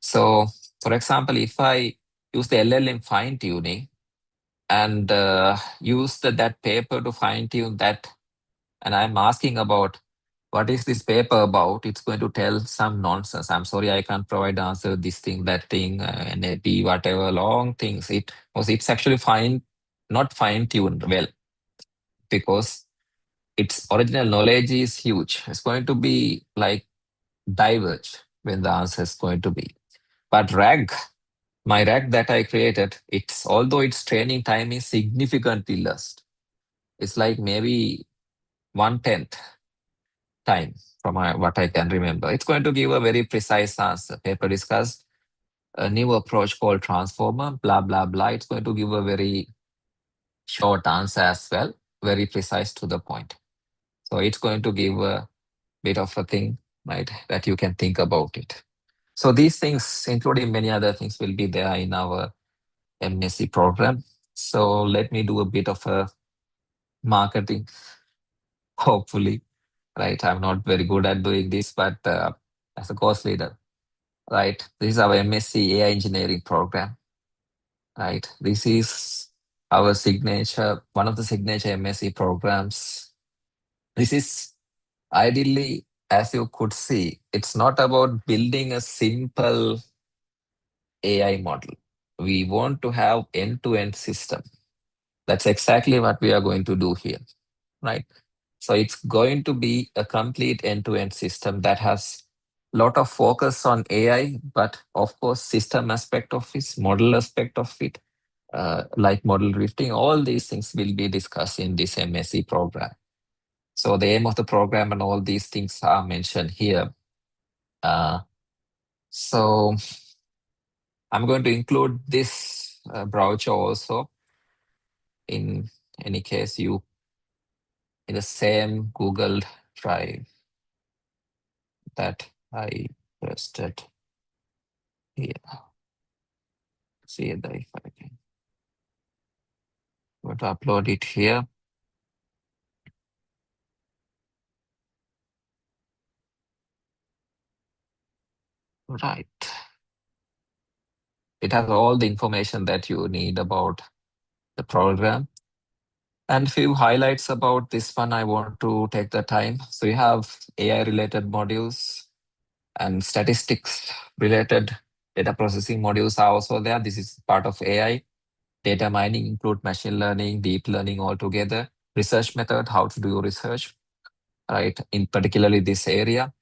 So, for example, if I use the LLM fine tuning and use that paper to fine tune that, and I'm asking about what is this paper about, it's going to tell some nonsense. I'm sorry, I can't provide the answer, this thing, that thing, NAP, whatever, long things. It's actually not fine tuned well, because its original knowledge is huge. It's going to be like diverge when the answer is going to be. But my RAG that I created, although its training time is significantly less. It's like maybe 1/10 time from what I can remember. It's going to give a very precise answer. Paper discussed a new approach called transformer, blah, blah, blah. It's going to give a very short answer as well, very precise to the point. So it's going to give a bit of a thing, right, that you can think about it. So these things, including many other things, will be there in our MSc program. So let me do a bit of a marketing, hopefully, right? I'm not very good at doing this, but as a course leader, right? This is our MSc AI engineering program, right? This is our signature, one of the signature MSc programs. This is ideally, as you could see, it's not about building a simple AI model. We want to have end-to-end system. That's exactly what we are going to do here, right? So it's going to be a complete end-to-end system that has a lot of focus on AI, but of course, system aspect of it, model aspect of it, like model drifting, all these things will be discussed in this MSc program. So the aim of the program and all these things are mentioned here. So I'm going to include this brochure also. In any case, you in the same Google Drive that I posted here. See if I can go to upload it here. Right. It has all the information that you need about the program. And few highlights about this one, I want to take the time. So you have AI related modules and statistics related data processing modules are also there. This is part of AI. Data mining include machine learning, deep learning all together. Research method, how to do research, right? In particularly this area.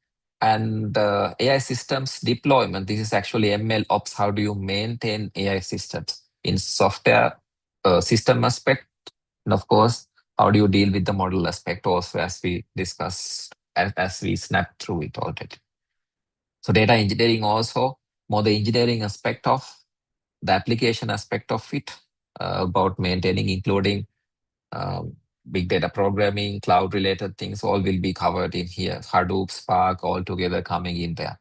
And AI systems deployment. This is actually ML ops. How do you maintain AI systems in software system aspect? And of course, how do you deal with the model aspect also, as we discussed, as we snapped through it already. So data engineering also, more the engineering aspect of the application aspect of it, about maintaining, including big data programming, cloud related things, all will be covered in here. Hadoop, Spark, all together coming in there.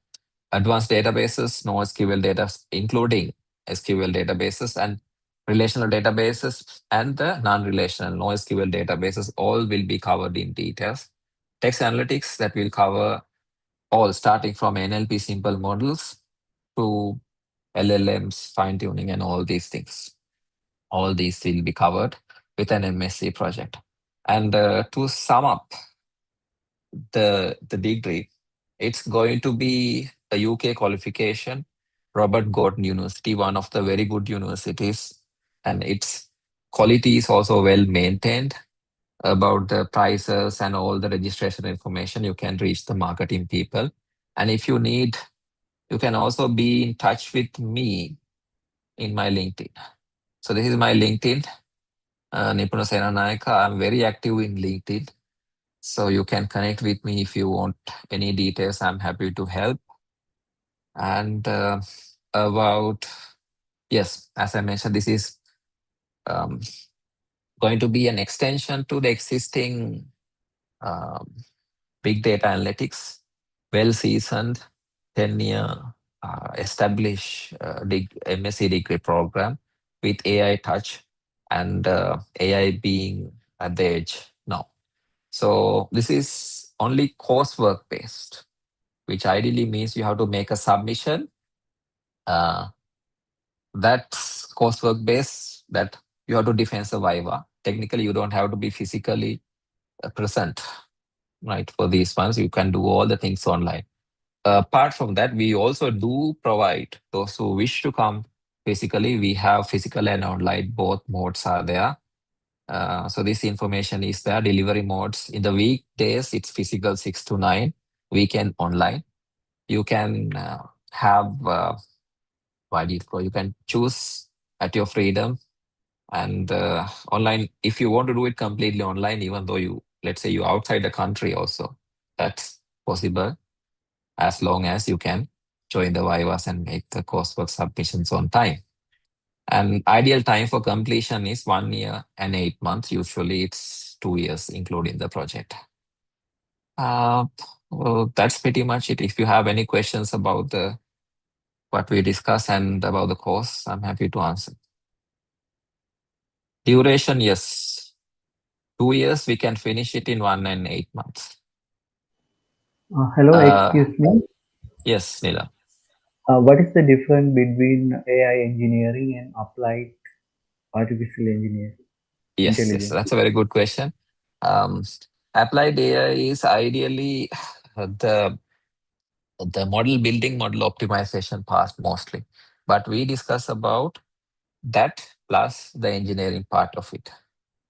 Advanced databases, NoSQL data, including SQL databases and relational databases and the non-relational NoSQL databases all will be covered in details. Text analytics that will cover all starting from NLP simple models to LLMs, fine tuning, and all these things. All these will be covered with an MSc project. And to sum up the degree, it's going to be a UK qualification, Robert Gordon University, one of the very good universities, and its quality is also well maintained. About the prices and all the registration information, you can reach the marketing people. And if you need, you can also be in touch with me in my LinkedIn. So this is my LinkedIn, Nipuna Senanayaka. I'm very active in LinkedIn. So you can connect with me if you want any details. I'm happy to help. And about, yes, as I mentioned, this is um, going to be an extension to the existing um, big data analytics, well-seasoned, 10-year established MSc degree program with AI touch and AI being at the edge now. So this is only coursework based, which ideally means you have to make a submission. That's coursework based that you have to defend the viva. Technically, you don't have to be physically present, right? For these ones, you can do all the things online. Apart from that, we also do provide those who wish to come physically. We have physical and online, both modes are there. So this information is there. Delivery modes in the weekdays, it's physical 6 to 9, weekend online. You can have what do you call? You can choose at your freedom and online. If you want to do it completely online, even though you, let's say you're outside the country also, that's possible as long as you can join the Vivas and make the coursework submissions on time. And ideal time for completion is 1 year and 8 months. Usually it's 2 years, including the project. Uh, well, that's pretty much it. If you have any questions about the what we discussed and about the course, I'm happy to answer. Duration, yes. 2 years, we can finish it in 1 and 8 months. Hello, Uh, excuse me. yes, Nila. What is the difference between AI engineering and applied artificial engineering Yes, intelligence? that's a very good question. Um, Applied AI is ideally the model building, model optimization part mostly, but we discuss about that plus the engineering part of it,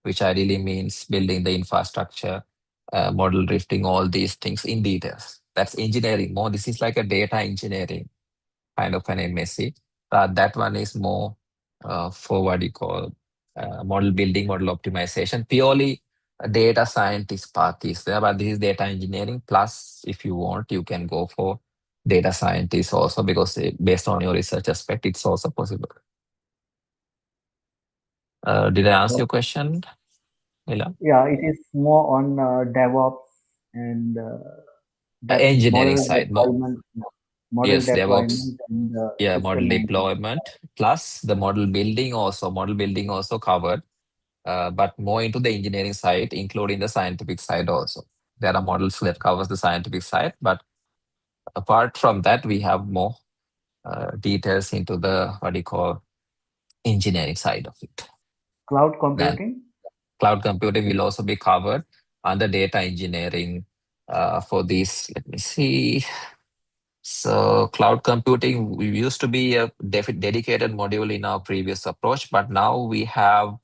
which ideally means building the infrastructure, model drifting, all these things in details. That's engineering more. This is like a data engineering kind of an MSc. That one is more for what you call model building, model optimization. Purely a data scientist path is there, but this is data engineering. Plus, if you want, you can go for data scientist also because based on your research aspect, it's also possible. Did I answer your question, Nila? Yeah, it is more on DevOps and that Engineering model side, more. deployment, model Yes, DevOps. deployment and Yeah, model system maintenance. deployment plus the model building also covered, but more into the engineering side, including the scientific side also. There are models that covers the scientific side, but apart from that, we have more details into the what do you call engineering side of it. Cloud Then computing. cloud computing will also be covered under data engineering for this. Let me see. So cloud computing we used to be a dedicated module in our previous approach, but now we have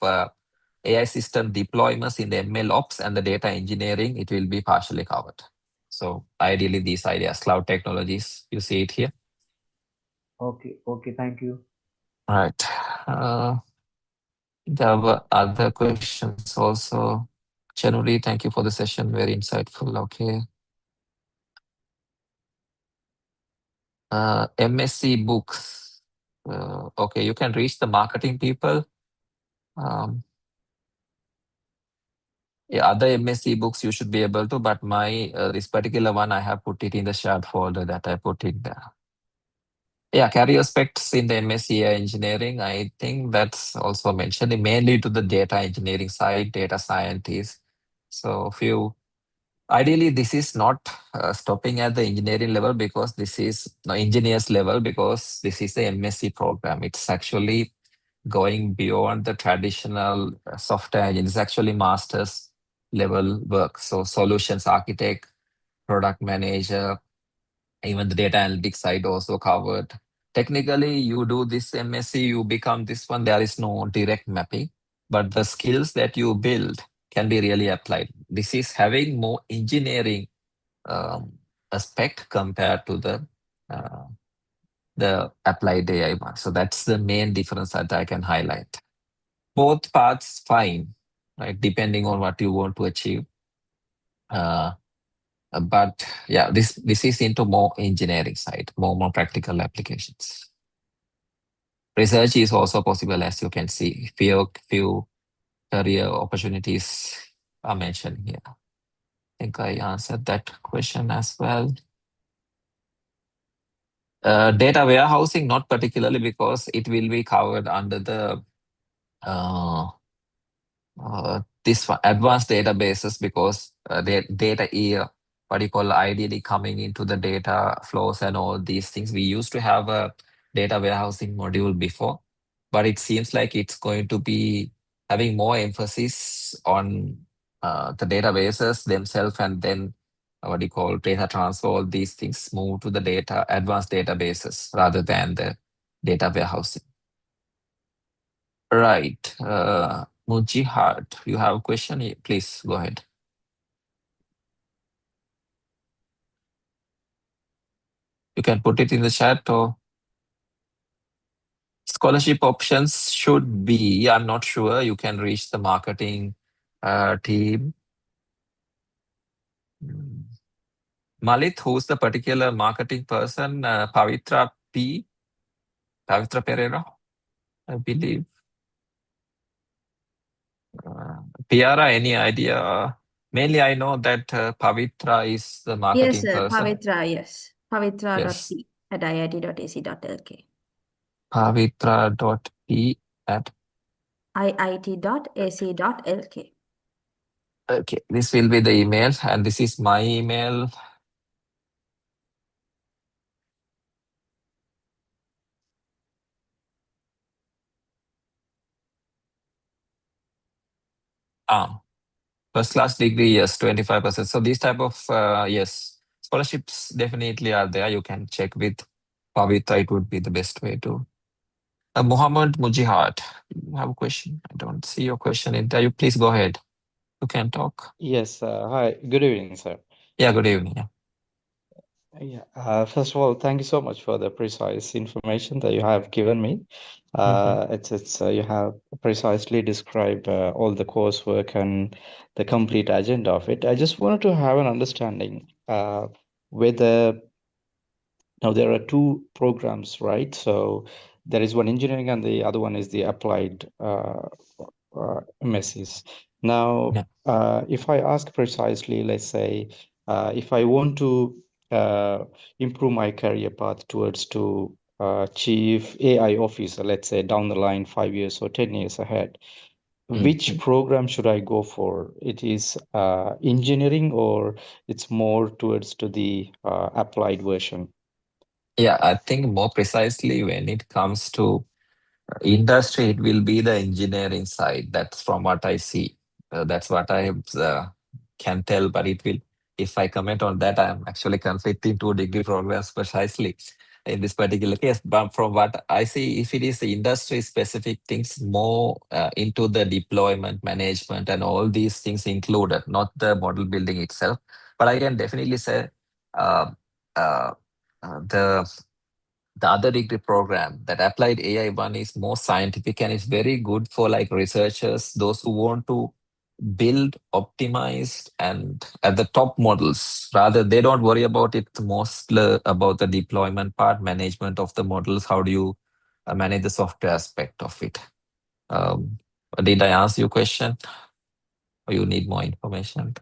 AI system deployments in the ML ops and the data engineering. It will be partially covered. So ideally, these ideas, cloud technologies, you see it here. Okay, okay, thank you. All right. There were other questions also. Generally, thank you for the session. Very insightful. Okay. MSc books. Okay, you can reach the marketing people. Um, yeah, other MSc books you should be able to, but my this particular one I have put it in the shared folder that I put in there. Yeah, career aspects in the MSc engineering, I think that's also mentioned mainly to the data engineering side, data scientists. So few ideally this is not stopping at the engineering level because this is no, engineers level because this is the MSc program. It's actually going beyond the traditional software engineering. It's actually master's level work. So solutions architect, product manager, even the data analytics side also covered. Technically, you do this MSc, you become this one. There is no direct mapping, but the skills that you build can be really applied. This is having more engineering aspect compared to the applied AI one. So that's the main difference that I can highlight. Both paths fine, right? Depending on what you want to achieve. But yeah, this is into more engineering side, more practical applications. Research is also possible, as you can see. Few career opportunities are mentioned here. I think I answered that question as well. Data warehousing, not particularly because it will be covered under the this one, advanced databases because the data is what you call ideally coming into the data flows and all these things. We used to have a data warehousing module before, but it seems like it's going to be having more emphasis on the databases themselves and then what you call data transfer, all these things move to the data advanced databases rather than the data warehousing. Right. Mujihad, you have a question? Please go ahead. You can put it in the chat or scholarship options should be, I'm not sure, you can reach the marketing team. Malit, who's the particular marketing person? Pavitra Pereira, I believe. Piara, any idea? Mainly, I know that Pavitra is the Yes, marketing sir. person. Pavitra, yes. Yes. Pavitra.p at iit.ac.lk. Pavitra.p at iit.ac.lk. Okay, this will be the email, and this is my email. First class degree, yes, 25%. So these type of yes, scholarships definitely are there. You can check with Pavitra. It would be the best way to. Muhammad Mujihad, you have a question? I don't see your question in there. You please go ahead. You can talk. Yes, hi, good evening, sir. Yeah, good evening. Yeah. First of all, thank you so much for the precise information that you have given me. It's you have precisely described all the coursework and the complete agenda of it. I just wanted to have an understanding whether now there are two programs, right? So there is one engineering and the other one is the applied MScs. Now, if I ask precisely, let's say, if I want to improve my career path towards to chief AI officer, let's say down the line 5 years or 10 years ahead, which program should I go for? It is engineering or it's more towards to the applied version? Yeah, I think more precisely when it comes to industry, it will be the engineering side. That's from what I see. That's what I can tell, but it will, if I comment on that, I'm actually conflicting two degree programs precisely in this particular case. But from what I see, if it is the industry specific things, more into the deployment management and all these things included, not the model building itself. But I can definitely say uh, uh, the other degree program, that applied AI one, is more scientific and is very good for like researchers, those who want to build optimized and at the top models. Rather, they don't worry about it, mostly about the deployment part, management of the models. How do you manage the software aspect of it? Um, did I answer your question, or you need more information?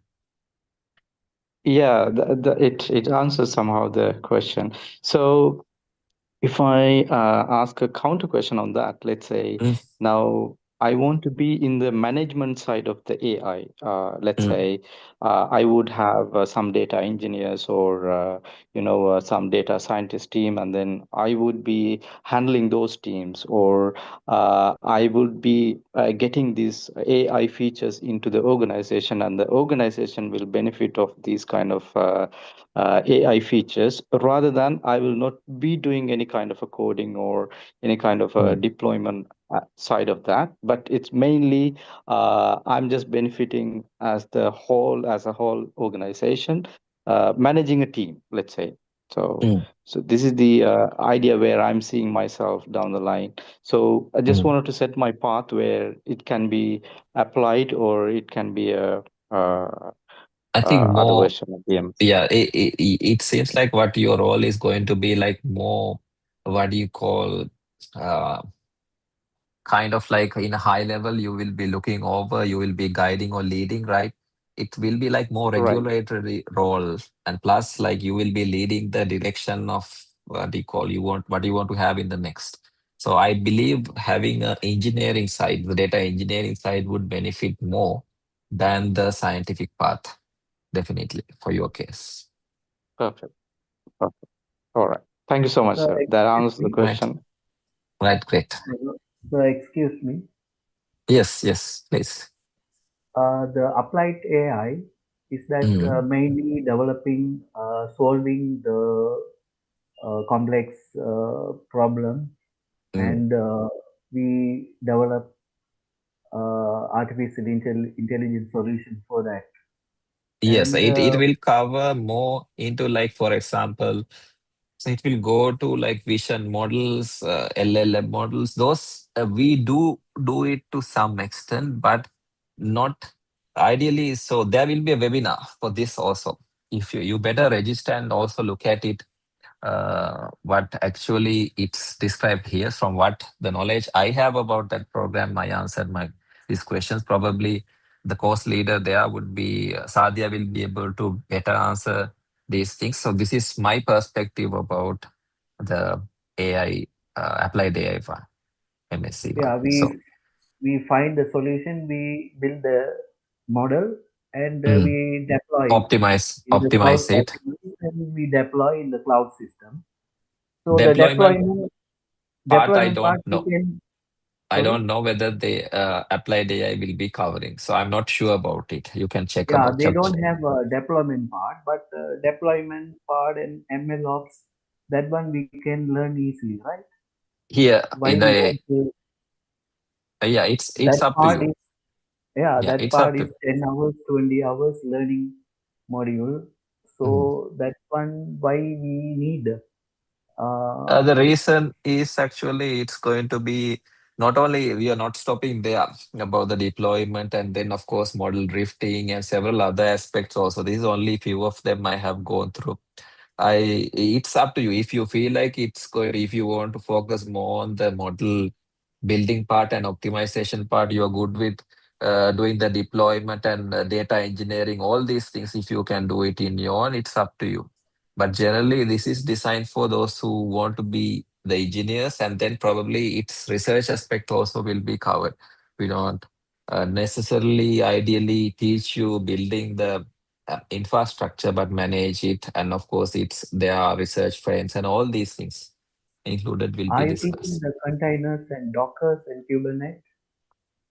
Yeah, it answers somehow the question. So If I ask a counter question on that, let's say Mm, now I want to be in the management side of the AI. Let's mm, say I would have some data engineers or some data scientist team, and then I would be handling those teams, or I would be getting these AI features into the organization, and the organization will benefit of these kind of AI features, rather than I will not be doing any kind of a coding or any kind of a mm, deployment side of that. But it's mainly I'm just benefiting as a whole organization, managing a team, let's say. So, mm, so this is the idea where I'm seeing myself down the line. So I just mm. wanted to set my path where it can be applied, or it can be a I think other more, version of the MC. yeah, it seems like what your role is going to be like more, what do you call, uh, kind of like in a high level, you will be looking over, you will be guiding or leading, right? It will be like more Right. regulatory role, and plus like you will be leading the direction of what do you call, you want what you want to have in the next. So I believe having a engineering side, the data engineering side would benefit more than the scientific path, definitely for your case. Perfect. Perfect. All right. Thank you so much, So sir. That excuse answers the me. Right, question. right, great. So excuse me. Yes, yes, please. The applied AI is that Mm, mainly developing, solving the complex problem, mm. and we develop intelligence solution for that. Yes, And it will cover more into like, for example, so it will go to like vision models, LLM models. Those we do it to some extent, but not ideally. So there will be a webinar for this also. If you better register and also look at it, what actually it's described here. From what the knowledge I have about that program, I answered my these questions. Probably the course leader there would be Sadia, will be able to better answer these things. So this is my perspective about the AI, applied AI one, MSc one. yeah, So we find the solution, we build the model, and mm, we deploy it in the cloud optimize it. platform, and we deploy in the cloud system. So the Deployment part I deployment don't part we know. can, I sorry, don't know whether the applied AI will be covering, so I'm not sure about it. You can check yeah, about they check. don't have a deployment part, but deployment part and ML ops, that one we can learn easily, right? Here Why in we the want to, yeah, that it's up to part you. is, yeah, Yeah, that it's up part to is you. 10 hours, 20 hours learning module. Mm. So that one, why we need The this. reason is actually it's going to be not only we are not stopping there about the deployment, and then of course model drifting and several other aspects also. This is only few of them I have gone through. It's up to you. If you feel like it's going, if you want to focus more on the model building part and optimization part, you're good with doing the deployment and data engineering, all these things. If you can do it in your own, it's up to you. But generally, this is designed for those who want to be the engineers, and then probably its research aspect also will be covered. We don't necessarily, ideally, teach you building the infrastructure, but manage it. And of course, it's there are research friends and all these things included will be Are you teaching discussed. the containers and Dockers and Kubernetes?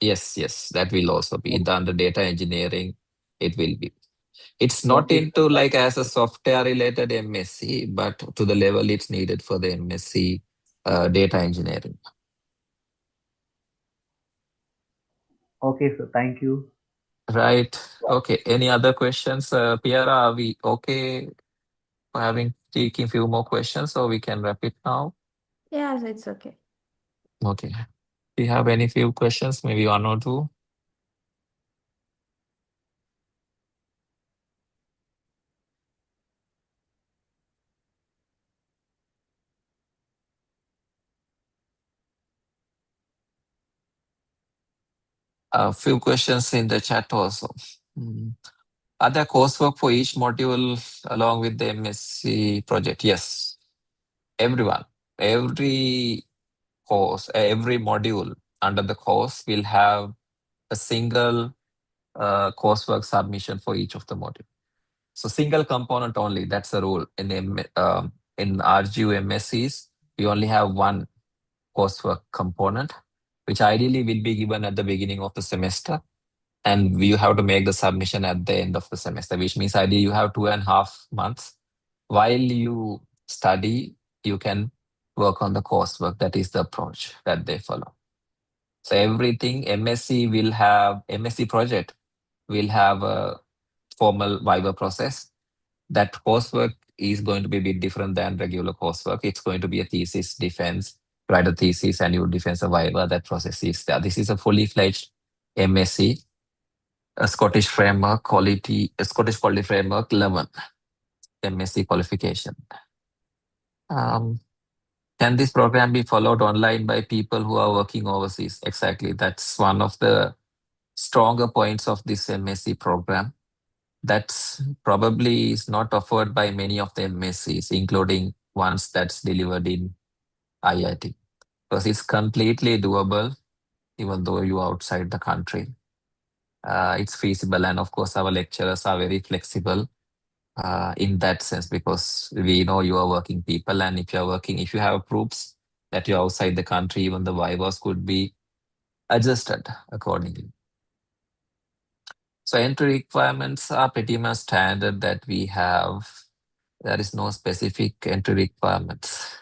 Yes, yes, that will also be O- done. The data engineering, it will be. It's not Okay, so into thank like as a software related MSc, but to the level it's needed for the MSc data engineering. okay, so thank you. Right. Okay. Any other questions? Piera, are we okay for having taking few more questions, so we can wrap it now? Yes, it's okay. Okay. Do you have any few questions? Maybe one or two? A few questions in the chat also. Mm. Are there coursework for each module along with the MSc project? Yes, everyone. every course, every module under the course will have a single coursework submission for each of the module. So single component only. That's the rule in RGU MSCs. We only have one coursework component, which ideally will be given at the beginning of the semester, and you have to make the submission at the end of the semester, which means ideally you have 2.5 months. While you study, you can work on the coursework. That is the approach that they follow. So everything MSc project will have a formal Viva process. That coursework is going to be a bit different than regular coursework. It's going to be a thesis defense, write a thesis, and you defense a Viva. That process is there. This is a fully fledged MSc, a Scottish Quality Framework 11 MSc qualification. Can this program be followed online by people who are working overseas? Exactly. That's one of the stronger points of this MSc program. That's probably is not offered by many of the MSCs, including ones that's delivered in IIT, because it's completely doable even though you're outside the country. It's feasible, and of course our lecturers are very flexible in that sense, because we know you are working people, and if you have proofs that you're outside the country, even the Vivas could be adjusted accordingly. So entry requirements are pretty much standard that we have. There is no specific entry requirements.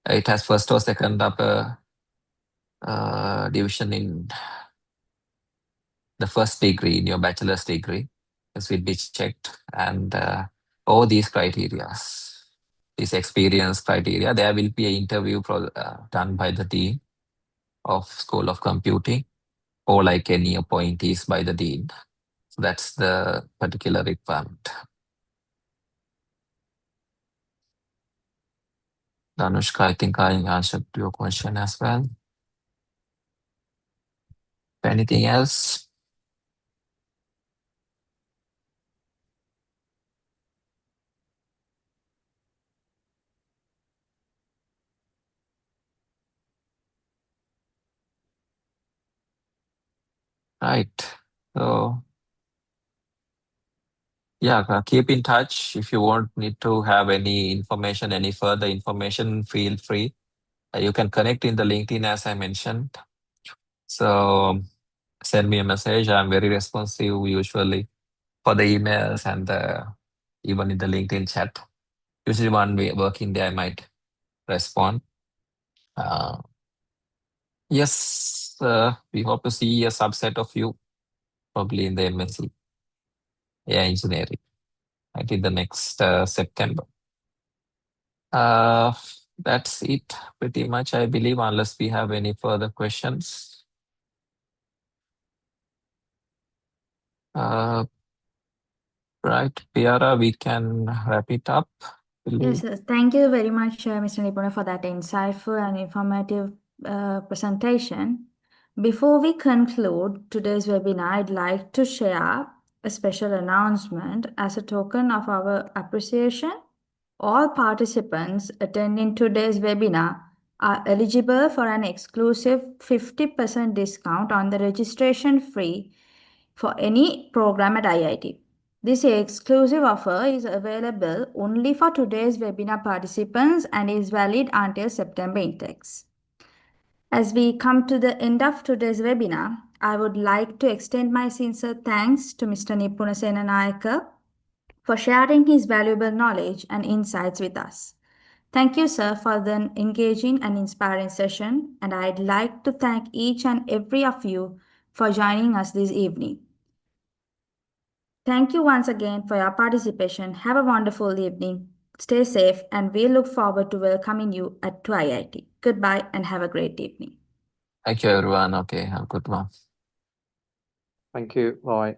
It has first or second upper division in the first degree, in your bachelor's degree. This will be checked, and all these criteria, this experience criteria, there will be an interview done by the dean of School of Computing, or like any appointees by the dean. So that's the particular requirement. Danushka, I think I answered your question as well. Anything else? Right. So yeah, keep in touch. If you need to have any information, any further information, feel free. You can connect in the LinkedIn as I mentioned. So send me a message. I'm very responsive usually for the emails and even in the LinkedIn chat. Usually one way working day I might respond. Yes, we hope to see a subset of you probably in the MSc AI engineering, right, in the next September. That's it pretty much, I believe, unless we have any further questions. Right, Piara, we can wrap it up. Yes, sir. Thank you very much, Mr. Nipuna, for that insightful and informative presentation. Before we conclude today's webinar, I'd like to share a special announcement as a token of our appreciation. All participants attending today's webinar are eligible for an exclusive 50% discount on the registration fee for any program at IIT. This exclusive offer is available only for today's webinar participants and is valid until September intakes. As we come to the end of today's webinar, I would like to extend my sincere thanks to Mr. Nipuna Senanayake for sharing his valuable knowledge and insights with us. Thank you, sir, for the engaging and inspiring session, and I'd like to thank each and every of you for joining us this evening. Thank you once again for your participation. Have a wonderful evening. Stay safe, and we look forward to welcoming you to IIT. Goodbye and have a great evening. Thank you, everyone. Okay, have a good one. Thank you. Bye.